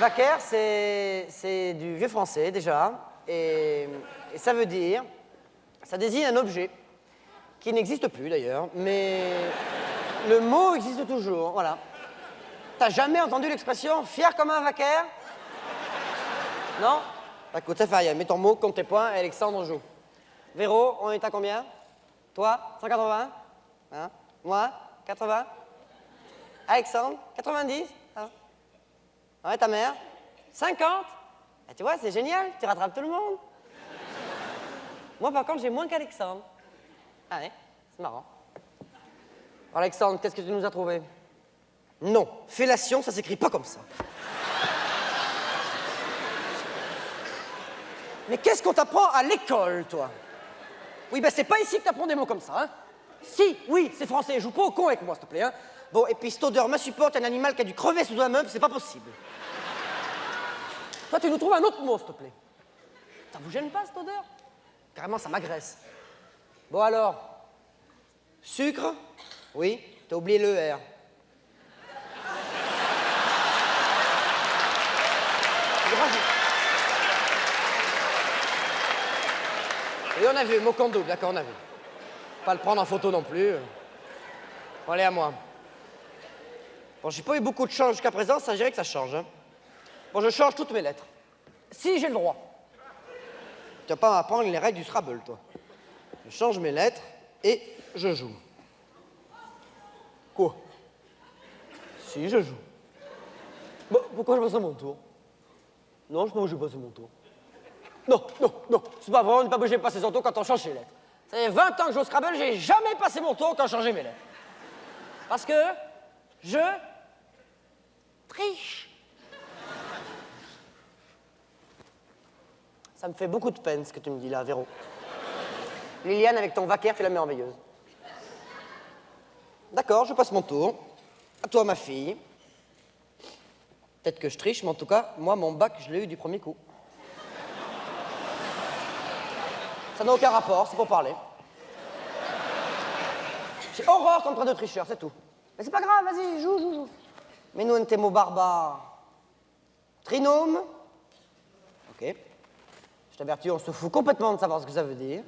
Wacker, c'est du vieux français, déjà, et ça veut dire... Ça désigne un objet qui n'existe plus, d'ailleurs, mais le mot existe toujours, voilà. T'as jamais entendu l'expression « fier comme un Wacker » ? Non ? Bah, écoute, ça fait rien. Mets ton mot, compte tes points, et Alexandre joue. Véro, on est à combien? Toi, 180? Hein? Moi, 80? Alexandre, 90? Hein? Ouais, ta mère? 50? Ah, tu vois, c'est génial, tu rattrapes tout le monde. Moi, par contre, j'ai moins qu'Alexandre. Ah ouais, c'est marrant. Alexandre, qu'est-ce que tu nous as trouvé? Non, fellation, ça s'écrit pas comme ça. Mais qu'est-ce qu'on t'apprend à l'école, toi? Oui, ben c'est pas ici que t'apprends des mots comme ça, hein? Si, oui, c'est français, joue pas au con avec moi, s'il te plaît, hein? Bon, et puis cette odeur m'insupporte, un animal qui a dû crever sous un meuble, c'est pas possible. Toi, tu nous trouves un autre mot, s'il te plaît. Ça vous gêne pas, cette odeur? Carrément, ça m'agresse. Bon, alors, sucre? Oui, t'as oublié le R. Et on a vu, mot condo, d'accord, on a vu. Pas le prendre en photo non plus. Bon, allez, à moi. Bon, j'ai pas eu beaucoup de chance jusqu'à présent, ça dirait que ça change. Hein. Bon, je change toutes mes lettres. Si j'ai le droit. Tu vas pas m'apprendre les règles du Scrabble, toi. Je change mes lettres et je joue. Quoi? Si, je joue. Bon, pourquoi je passe à mon tour? Non, je peux pas bouger passer mon tour. Non, c'est pas vrai, on n'est pas obligé de passer son tour quand on change ses lettres. Ça fait 20 ans que je joue au Scrabble, j'ai jamais passé mon tour quand je changeais mes lettres. Parce que je triche. Ça me fait beaucoup de peine ce que tu me dis là, Véro. Liliane, avec ton Wacker, tu es la merveilleuse. D'accord, je passe mon tour. À toi, ma fille. Peut-être que je triche, mais en tout cas, moi, mon bac, je l'ai eu du premier coup. Ça n'a aucun rapport, c'est pour parler. J'ai horreur qu'on me traite de tricheur, c'est tout. Mais c'est pas grave, vas-y, joue. Mets-nous un témo barbare. Trinôme. Ok. Je t'avertis, on se fout complètement de savoir ce que ça veut dire.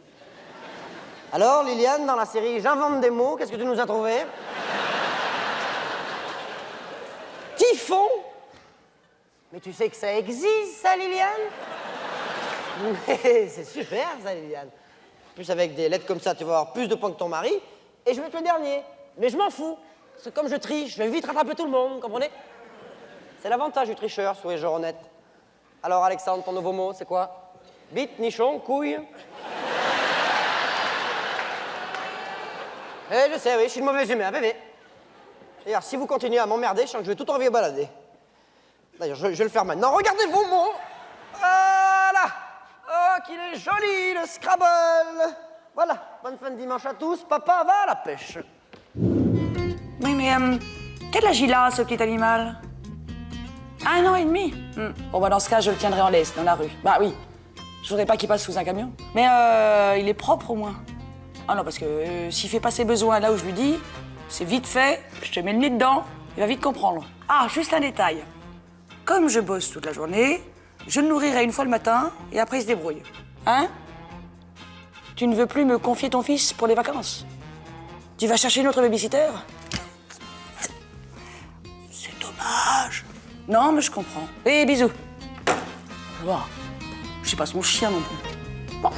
Alors, Liliane, dans la série J'invente des mots, qu'est-ce que tu nous as trouvé? Typhon? Mais tu sais que ça existe, ça, Liliane? Mais c'est super, ça, Liliane. En plus, avec des lettres comme ça, tu vas avoir plus de points que ton mari, et je vais être le dernier. Mais je m'en fous. C'est comme je triche, je vais vite rattraper tout le monde, vous comprenez? C'est l'avantage du tricheur, soyez honnête. Alors, Alexandre, ton nouveau mot, c'est quoi? Bite, nichon, couille? Eh, je sais, oui, je suis de mauvaise humeur, bébé. D'ailleurs, si vous continuez à m'emmerder, je sens que je vais tout envoyer balader. D'ailleurs, je vais le faire maintenant. Regardez vos mots. Voilà. Oh, qu'il est joli, le Scrabble. Voilà, bonne fin de dimanche à tous. Papa va à la pêche. Oui, mais quel âge il a, ce petit animal? 1 an et demi. Bon, bah, dans ce cas, je le tiendrai en laisse, dans la rue. Bah oui, Je voudrais pas qu'il passe sous un camion. Mais il est propre au moins. Ah non, parce que s'il fait pas ses besoins là où je lui dis, c'est vite fait, je te mets le nez dedans, il va vite comprendre. Ah, juste un détail. Comme je bosse toute la journée, je le nourrirai une fois le matin et après il se débrouille. Hein? Tu ne veux plus me confier ton fils pour les vacances? Tu vas chercher une autre babysitter? C'est dommage. Non, mais je comprends. Et bisous. Bon, je suis pas son chien non plus. Bon.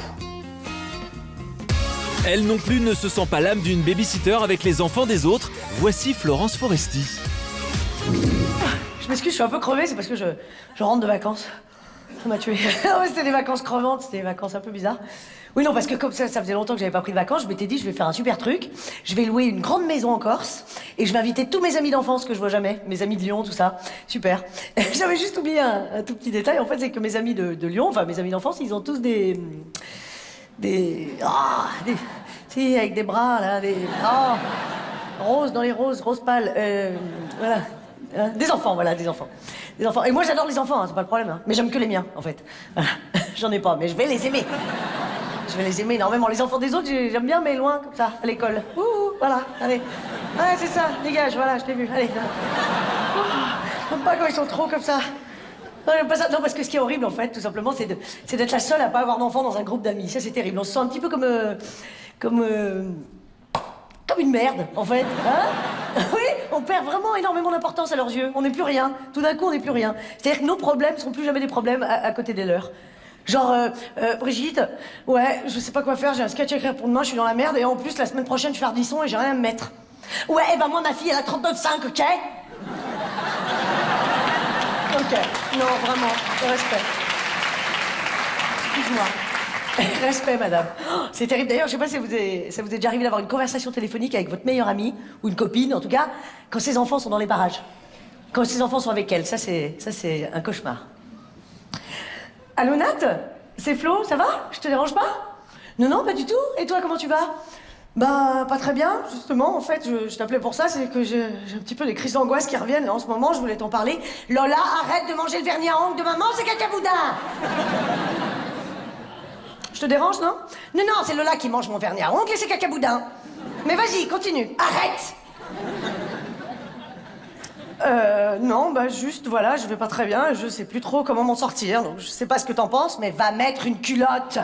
Elle non plus ne se sent pas l'âme d'une babysitter avec les enfants des autres. Voici Florence Foresti. Je m'excuse, je suis un peu crevée, c'est parce que je rentre de vacances. Ça m'a tué. C'était des vacances crevantes, c'était des vacances un peu bizarres. Oui, non, parce que comme ça faisait longtemps que j'avais pas pris de vacances, je m'étais dit, je vais faire un super truc. Je vais louer une grande maison en Corse et je vais inviter tous mes amis d'enfance que je vois jamais, mes amis de Lyon, tout ça. Super. J'avais juste oublié un tout petit détail, en fait, c'est que mes amis de Lyon, enfin mes amis d'enfance, ils ont tous si, avec des bras, là, roses dans les roses pâles, voilà. Des enfants, voilà, des enfants. Des enfants. Et moi, j'adore les enfants, hein, c'est pas le problème. Hein. Mais j'aime que les miens, en fait. Voilà. J'en ai pas, mais je vais les aimer. Je vais les aimer énormément. Les enfants des autres, j'aime bien, mais loin, comme ça, à l'école. Ouh, voilà, allez. Ouais, c'est ça, dégage, voilà, je t'ai vu, allez. J'aime pas quand ils sont trop comme ça. Non, j'aime pas ça. Non, parce que ce qui est horrible, en fait, tout simplement, c'est d'être la seule à pas avoir d'enfant dans un groupe d'amis. Ça, c'est terrible. On se sent un petit peu comme une merde, en fait. Hein? Oui, on perd vraiment énormément d'importance à leurs yeux. On n'est plus rien. Tout d'un coup, on n'est plus rien. C'est-à-dire que nos problèmes ne seront plus jamais des problèmes à côté des leurs. Genre, Brigitte, ouais, je sais pas quoi faire, j'ai un sketch à écrire pour demain, je suis dans la merde, et en plus, la semaine prochaine, je fais Ardisson et j'ai rien à me mettre. Ouais, ben moi, ma fille, elle a 39,5, ok? Ok, non, vraiment, respect. Excuse-moi. Respect, madame. Oh, c'est terrible. D'ailleurs, je sais pas si ça vous est déjà arrivé d'avoir une conversation téléphonique avec votre meilleure amie, ou une copine, en tout cas, quand ses enfants sont dans les parages. Quand ses enfants sont avec elle. Ça, c'est un cauchemar. Allô, Nat? C'est Flo, ça va? Je te dérange pas? Non, pas du tout. Et toi, comment tu vas? Bah, pas très bien, justement. En fait, je t'appelais pour ça, c'est que j'ai un petit peu des crises d'angoisse qui reviennent. Là, en ce moment, je voulais t'en parler. Lola, arrête de manger le vernis à ongles de maman, c'est cacaboudin! Je te dérange, non? Non, c'est Lola qui mange mon vernis à ongles et c'est cacaboudin. Mais vas-y, continue. Arrête! Non, bah juste, voilà, je vais pas très bien et je sais plus trop comment m'en sortir. Donc je sais pas ce que t'en penses, mais va mettre une culotte.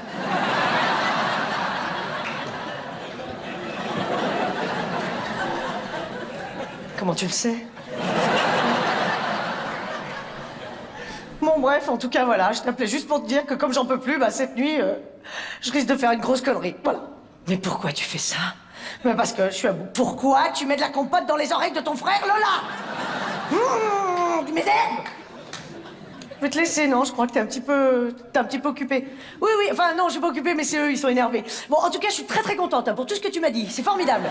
Comment tu le sais? Bon, bref, en tout cas, voilà, je t'appelais juste pour te dire que comme j'en peux plus, bah cette nuit, je risque de faire une grosse connerie. Voilà. Mais pourquoi tu fais ça? Mais parce que je suis à bout. Pourquoi tu mets de la compote dans les oreilles de ton frère, Lola? Tu m'énerves. Je vais te laisser, non? Je crois que t'es un petit peu occupé. Oui, enfin non, je suis pas occupée, mais c'est eux, ils sont énervés. Bon, en tout cas, je suis très très contente hein, pour tout ce que tu m'as dit. C'est formidable.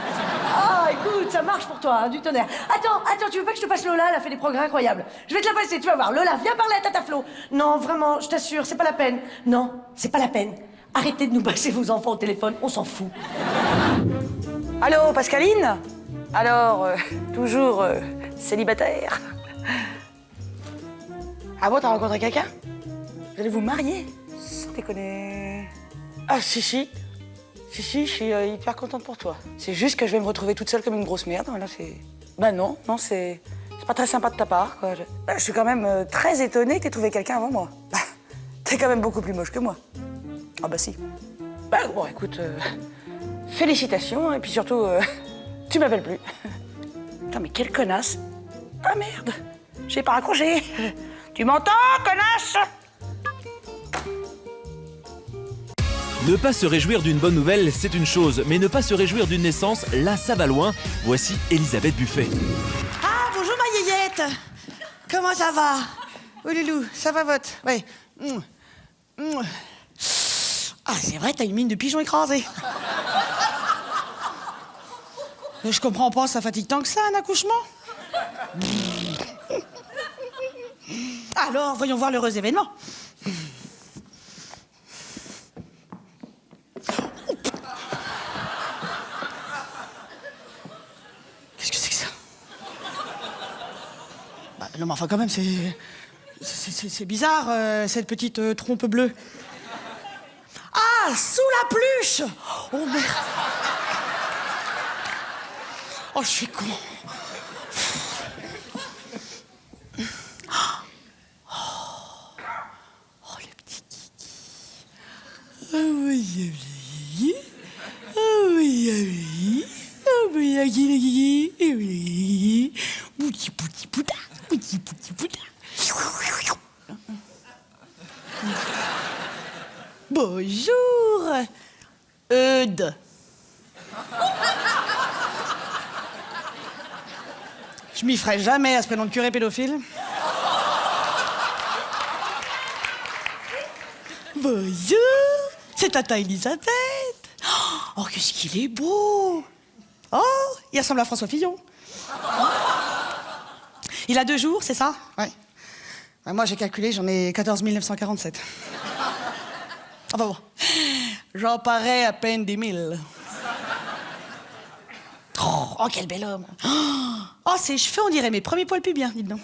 Ah, écoute, ça marche pour toi, hein, du tonnerre. Attends, tu veux pas que je te passe Lola? Elle a fait des progrès incroyables. Je vais te la passer, tu vas voir. Lola, viens parler à Tata Flo. Non, vraiment, je t'assure, c'est pas la peine. Non, c'est pas la peine. Arrêtez de nous passer vos enfants au téléphone, on s'en fout. Allô, Pascaline? Alors, toujours célibataire? Ah bon, t'as rencontré quelqu'un? Vous allez vous marier? Sans déconner. Ah, si, je suis hyper contente pour toi. C'est juste que je vais me retrouver toute seule comme une grosse merde. Là, c'est... Bah non, c'est pas très sympa de ta part, quoi. Je suis quand même très étonnée que t'aies trouvé quelqu'un avant moi. Bah, t'es quand même beaucoup plus moche que moi. Ah bah si. Bah bon, écoute, félicitations, et puis surtout, tu m'appelles plus. Putain, mais quelle connasse. Ah merde, j'ai pas raccroché. Tu m'entends, connasse? Ne pas se réjouir d'une bonne nouvelle, c'est une chose, mais ne pas se réjouir d'une naissance, là, ça va loin. Voici Elisabeth Buffet. Ah, bonjour ma yéyette. Comment ça va? Oh loulou, ça va votre? Ouais. Ah, c'est vrai, t'as une mine de pigeon écrasé. Mais je comprends pas, ça fatigue tant que ça, un accouchement? Alors, voyons voir l'heureux événement. Qu'est-ce que c'est que ça? Bah, non, mais enfin, quand même, c'est bizarre, cette petite trompe bleue. sous la pluche. Oh merde. Oh, je suis con. Oh, le petit kiki. Oh oui, oui. Oh oui, oui. Oh oui, oui, oui. Bouti, bouti, bouta. Bouti, bouti, bouta. Bonjour, Eudes. Je m'y ferai jamais à ce prénom de curé pédophile. Bonjour, c'est Tata Elisabeth. Oh, qu'est-ce qu'il est beau. Oh, il ressemble à François Fillon. Il a 2 jours, c'est ça? Ouais. Moi, j'ai calculé, j'en ai 14 947. Enfin bon, j'en parais à peine des 1000. Oh, quel bel homme. Oh, ses cheveux, on dirait mes premiers poils pubiens, dites donc.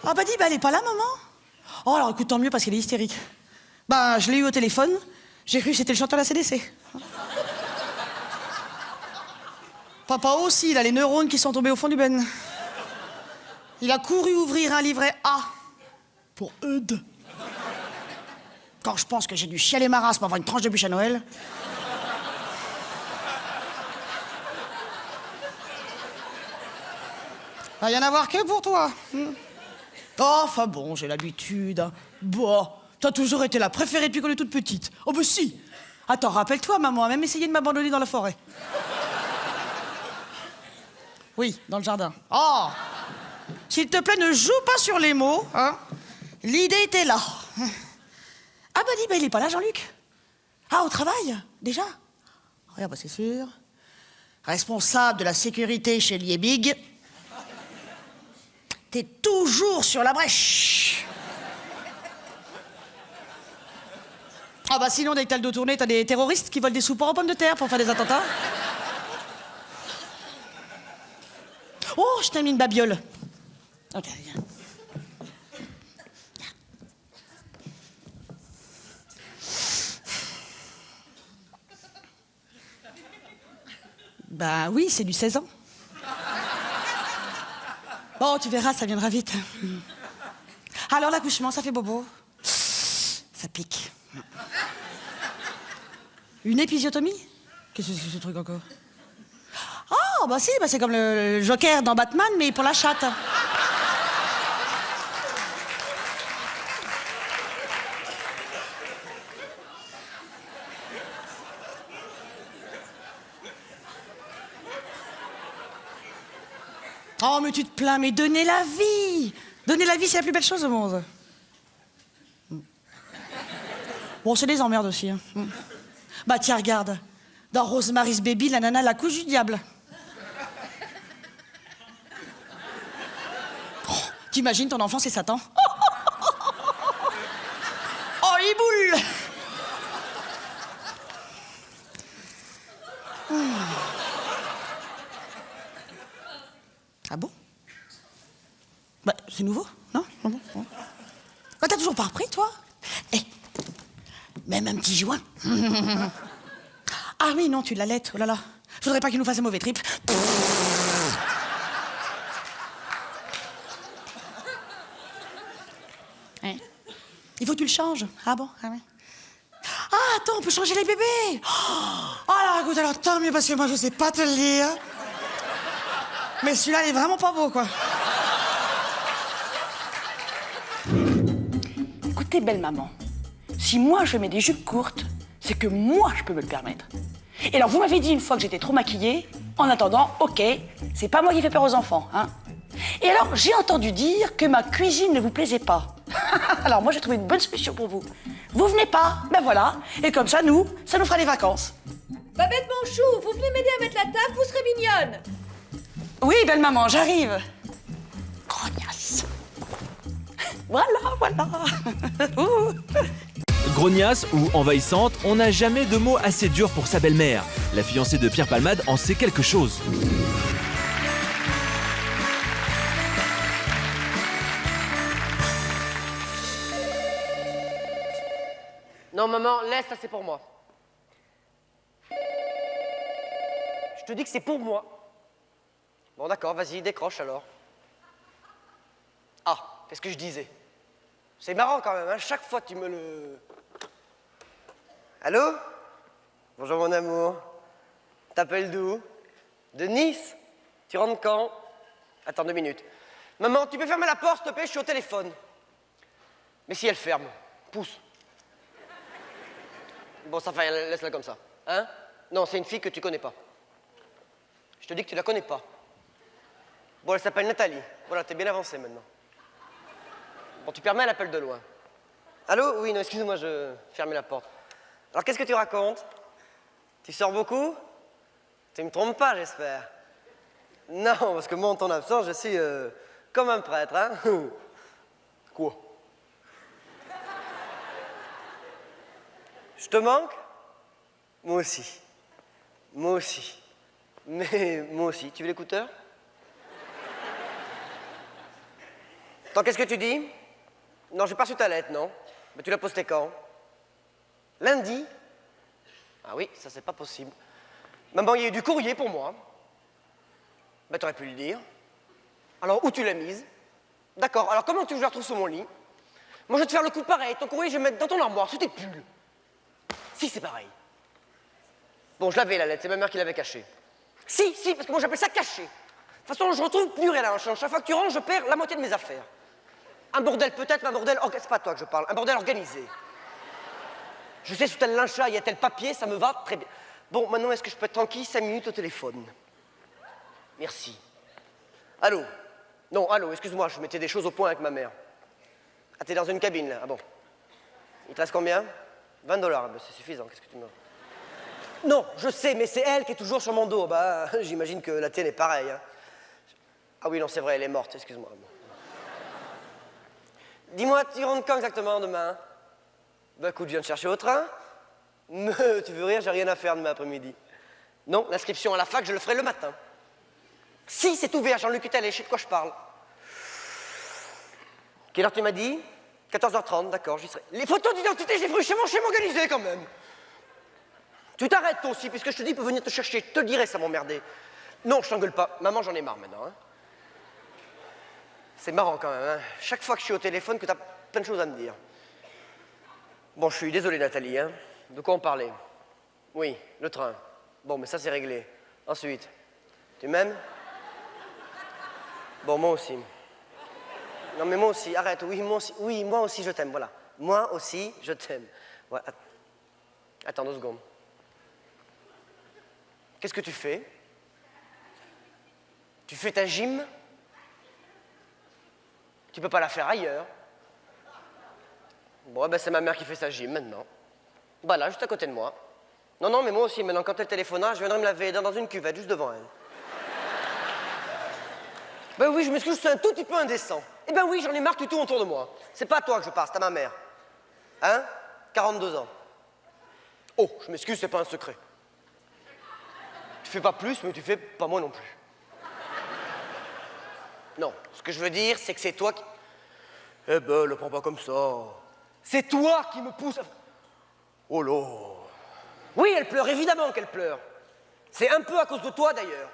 Ah bah dis, bah elle est pas là, maman? Oh, alors écoute, tant mieux parce qu'elle est hystérique. Bah, je l'ai eu au téléphone, j'ai cru que c'était le chanteur de la CDC. Papa aussi, il a les neurones qui sont tombés au fond du ben. Il a couru ouvrir un livret A pour Eudes. Quand je pense que j'ai dû chialer ma race pour avoir une tranche de bûche à Noël. Va y en avoir que pour toi. Oh, enfin bon, j'ai l'habitude. Hein. Bon, t'as toujours été la préférée depuis qu'on est toute petite. Oh, bah si. Attends, rappelle-toi, maman a même essayé de m'abandonner dans la forêt. Oui, dans le jardin. Oh! S'il te plaît, ne joue pas sur les mots, hein. L'idée était là. Ah bah dis, bah il est pas là, Jean-Luc. Ah, au travail, déjà? Regarde, bah c'est sûr. Responsable de la sécurité chez Liebig. T'es toujours sur la brèche. Ah bah sinon, dès que t'as le dos tourné, t'as des terroristes qui volent des supports aux pommes de terre pour faire des attentats. Oh, je t'ai mis une babiole. Ok, viens. Bah oui, c'est du 16 ans. Bon, tu verras, ça viendra vite. Alors, l'accouchement, ça fait bobo. Ça pique. Une épisiotomie? Qu'est-ce que c'est ce truc encore? Oh, bah si, bah c'est comme le Joker dans Batman, mais pour la chatte. Oh, mais tu te plains, mais donnez la vie! Donner la vie, c'est la plus belle chose au monde. Bon, c'est des emmerdes aussi. Hein. Bah tiens, regarde. Dans Rosemary's Baby, la nana la couche du diable. Oh, t'imagines, ton enfant, c'est Satan? Oh, les boules! Ah bon? Bah, c'est nouveau, non? Ah bon, bon. Bah, t'as toujours pas repris, toi? Eh, même un petit joint. Ah oui, non, tu l'allaites, oh là là. Faudrait pas qu'il nous fasse un mauvais trip. Hein? Il faut que tu le changes. Ah bon? Ah oui. Ah, attends, on peut changer les bébés. Oh là, écoute, alors tant mieux, parce que moi, je sais pas te le lire. Mais celui-là, il est vraiment pas beau, quoi. Écoutez, belle maman, si moi je mets des jupes courtes, c'est que moi je peux me le permettre. Et alors vous m'avez dit une fois que j'étais trop maquillée, en attendant, ok, c'est pas moi qui fais peur aux enfants, hein. Et alors j'ai entendu dire que ma cuisine ne vous plaisait pas. Alors moi j'ai trouvé une bonne solution pour vous. Vous venez pas, ben voilà, et comme ça nous fera des vacances. Babette Manchou, vous venez m'aider à mettre la table, vous serez mignonne. Oui, belle maman, j'arrive. Grognasse. Voilà. Grognasse ou envahissante, on n'a jamais de mots assez durs pour sa belle-mère. La fiancée de Pierre Palmade en sait quelque chose. Non, maman, laisse, ça c'est pour moi. Je te dis que c'est pour moi. Bon, d'accord, vas-y, décroche alors. Ah, qu'est-ce que je disais? C'est marrant quand même, hein, chaque fois tu me le... Allô? Bonjour mon amour. T'appelles d'où? De Nice? Tu rentres quand? Attends 2 minutes. Maman, tu peux fermer la porte, s'il te plaît, je suis au téléphone. Mais si elle ferme, pousse. Bon, ça fait, laisse-la comme ça. Hein? Non, c'est une fille que tu connais pas. Je te dis que tu la connais pas. Bon, elle s'appelle Nathalie. Voilà, t'es bien avancé maintenant. Bon, tu permets, elle appelle de loin. Allô? Oui, non, excuse-moi, je fermais la porte. Alors, qu'est-ce que tu racontes? Tu sors beaucoup? Tu me trompes pas, j'espère. Non, parce que moi, en ton absence, je suis comme un prêtre, hein? Quoi? Je te manque? Moi aussi. Moi aussi. Mais moi aussi. Tu veux l'écouteur? Attends, qu'est-ce que tu dis? Non, j'ai pas reçu ta lettre, non. Mais tu l'as postée quand? Lundi? Ah oui, ça c'est pas possible. Maman, il y a eu du courrier pour moi. Ben, t'aurais pu le dire. Alors, où tu l'as mise? D'accord, alors comment tu veux que je la retrouve sous mon lit? Moi, je vais te faire le coup pareil. Ton courrier, je vais le mettre dans ton armoire, sous tes pulls. Si, c'est pareil. Bon, je l'avais, la lettre, c'est ma mère qui l'avait cachée. Si, parce que moi, j'appelle ça caché. De toute façon, je retrouve plus rien à un change. Chaque fois que tu rentres, je perds la moitié de mes affaires. Un bordel peut-être, mais un bordel... C'est pas à toi que je parle, un bordel organisé. Je sais, sous tel linge il y a tel papier, ça me va très bien. Bon, maintenant, est-ce que je peux être tranquille 5 minutes au téléphone? Merci. Allô? Non, allô, excuse-moi, je mettais des choses au point avec ma mère. Ah, t'es dans une cabine, là? Ah bon. Il te reste combien? $20. Ben, c'est suffisant, qu'est-ce que tu me... Non, je sais, mais c'est elle qui est toujours sur mon dos. Bah, j'imagine que la tienne est pareille. Hein. Ah oui, non, c'est vrai, elle est morte, excuse-moi. Bon. Dis-moi, tu rentres quand exactement demain? Bah écoute, je viens te chercher au train. Mais tu veux rire, j'ai rien à faire demain après-midi. Non, l'inscription à la fac, je le ferai le matin. Si, c'est ouvert, Jean-Luc Hutel, je sais de quoi je parle. Quelle heure tu m'as dit? 14h30, d'accord, j'y serai. Les photos d'identité, j'ai pris chez moi, organisé quand même. Tu t'arrêtes toi aussi, puisque je te dis, il peut venir te chercher. Je te le dirai, ça m'emmerdait. Non, je t'engueule pas. Maman, j'en ai marre maintenant. Hein. C'est marrant quand même. Hein. Chaque fois que je suis au téléphone, que t'as plein de choses à me dire. Bon, je suis désolé, Nathalie. Hein. De quoi on parlait? Oui, le train. Bon, mais ça, c'est réglé. Ensuite, tu m'aimes? Bon, moi aussi. Non, mais moi aussi, arrête. Oui, moi aussi, je t'aime, voilà. Moi aussi, je t'aime. Ouais, attends 2 secondes. Qu'est-ce que tu fais? Tu fais ta gym? Tu peux pas la faire ailleurs. Bon, ben c'est ma mère qui fait sa gym maintenant. Bah là, juste à côté de moi. Non, mais moi aussi, maintenant, quand elle téléphonera, je viendrai me laver dans une cuvette, juste devant elle. Ben oui, je m'excuse, c'est un tout petit peu indécent. Eh ben oui, j'en ai marre, tu tournes autour de moi. C'est pas à toi que je parle, c'est à ma mère. Hein? 42 ans. Oh, je m'excuse, c'est pas un secret. Tu fais pas plus, mais tu fais pas moins non plus. Non, ce que je veux dire, c'est que c'est toi qui... Eh ben, le prends pas comme ça. C'est toi qui me pousse à... Oh là. Oui, elle pleure, évidemment qu'elle pleure. C'est un peu à cause de toi, d'ailleurs.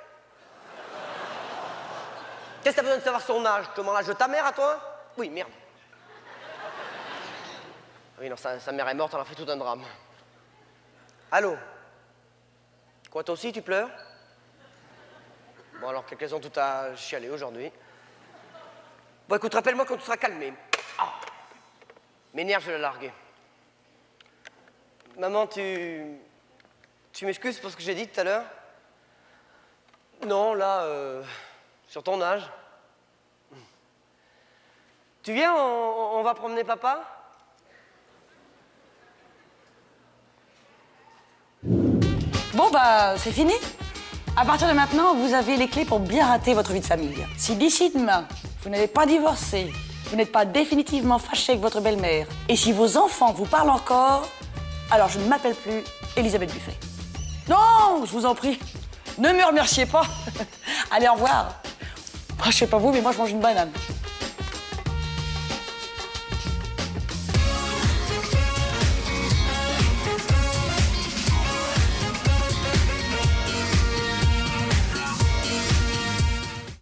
Qu'est-ce que t'as besoin de savoir son âge? Comment l'âge de ta mère, à toi? Oui, merde. Oui, non, sa mère est morte, elle a fait tout un drame. Allô? Quoi, toi aussi, tu pleures? Bon, alors, quelle raison tout à chialer aujourd'hui? Bon, écoute, rappelle-moi quand tu seras calmé. Ah. M'énerve, je vais la larguer. Maman, tu m'excuses pour ce que j'ai dit tout à l'heure? Non, là, sur ton âge. Tu viens, on va promener papa? Bon, bah, c'est fini. À partir de maintenant, vous avez les clés pour bien rater votre vie de famille. Si d'ici demain, vous n'avez pas divorcé, vous n'êtes pas définitivement fâché avec votre belle-mère, et si vos enfants vous parlent encore, alors je ne m'appelle plus Elisabeth Buffet. Non, je vous en prie, ne me remerciez pas. Allez, au revoir. Moi, je sais pas vous, mais moi, je mange une banane.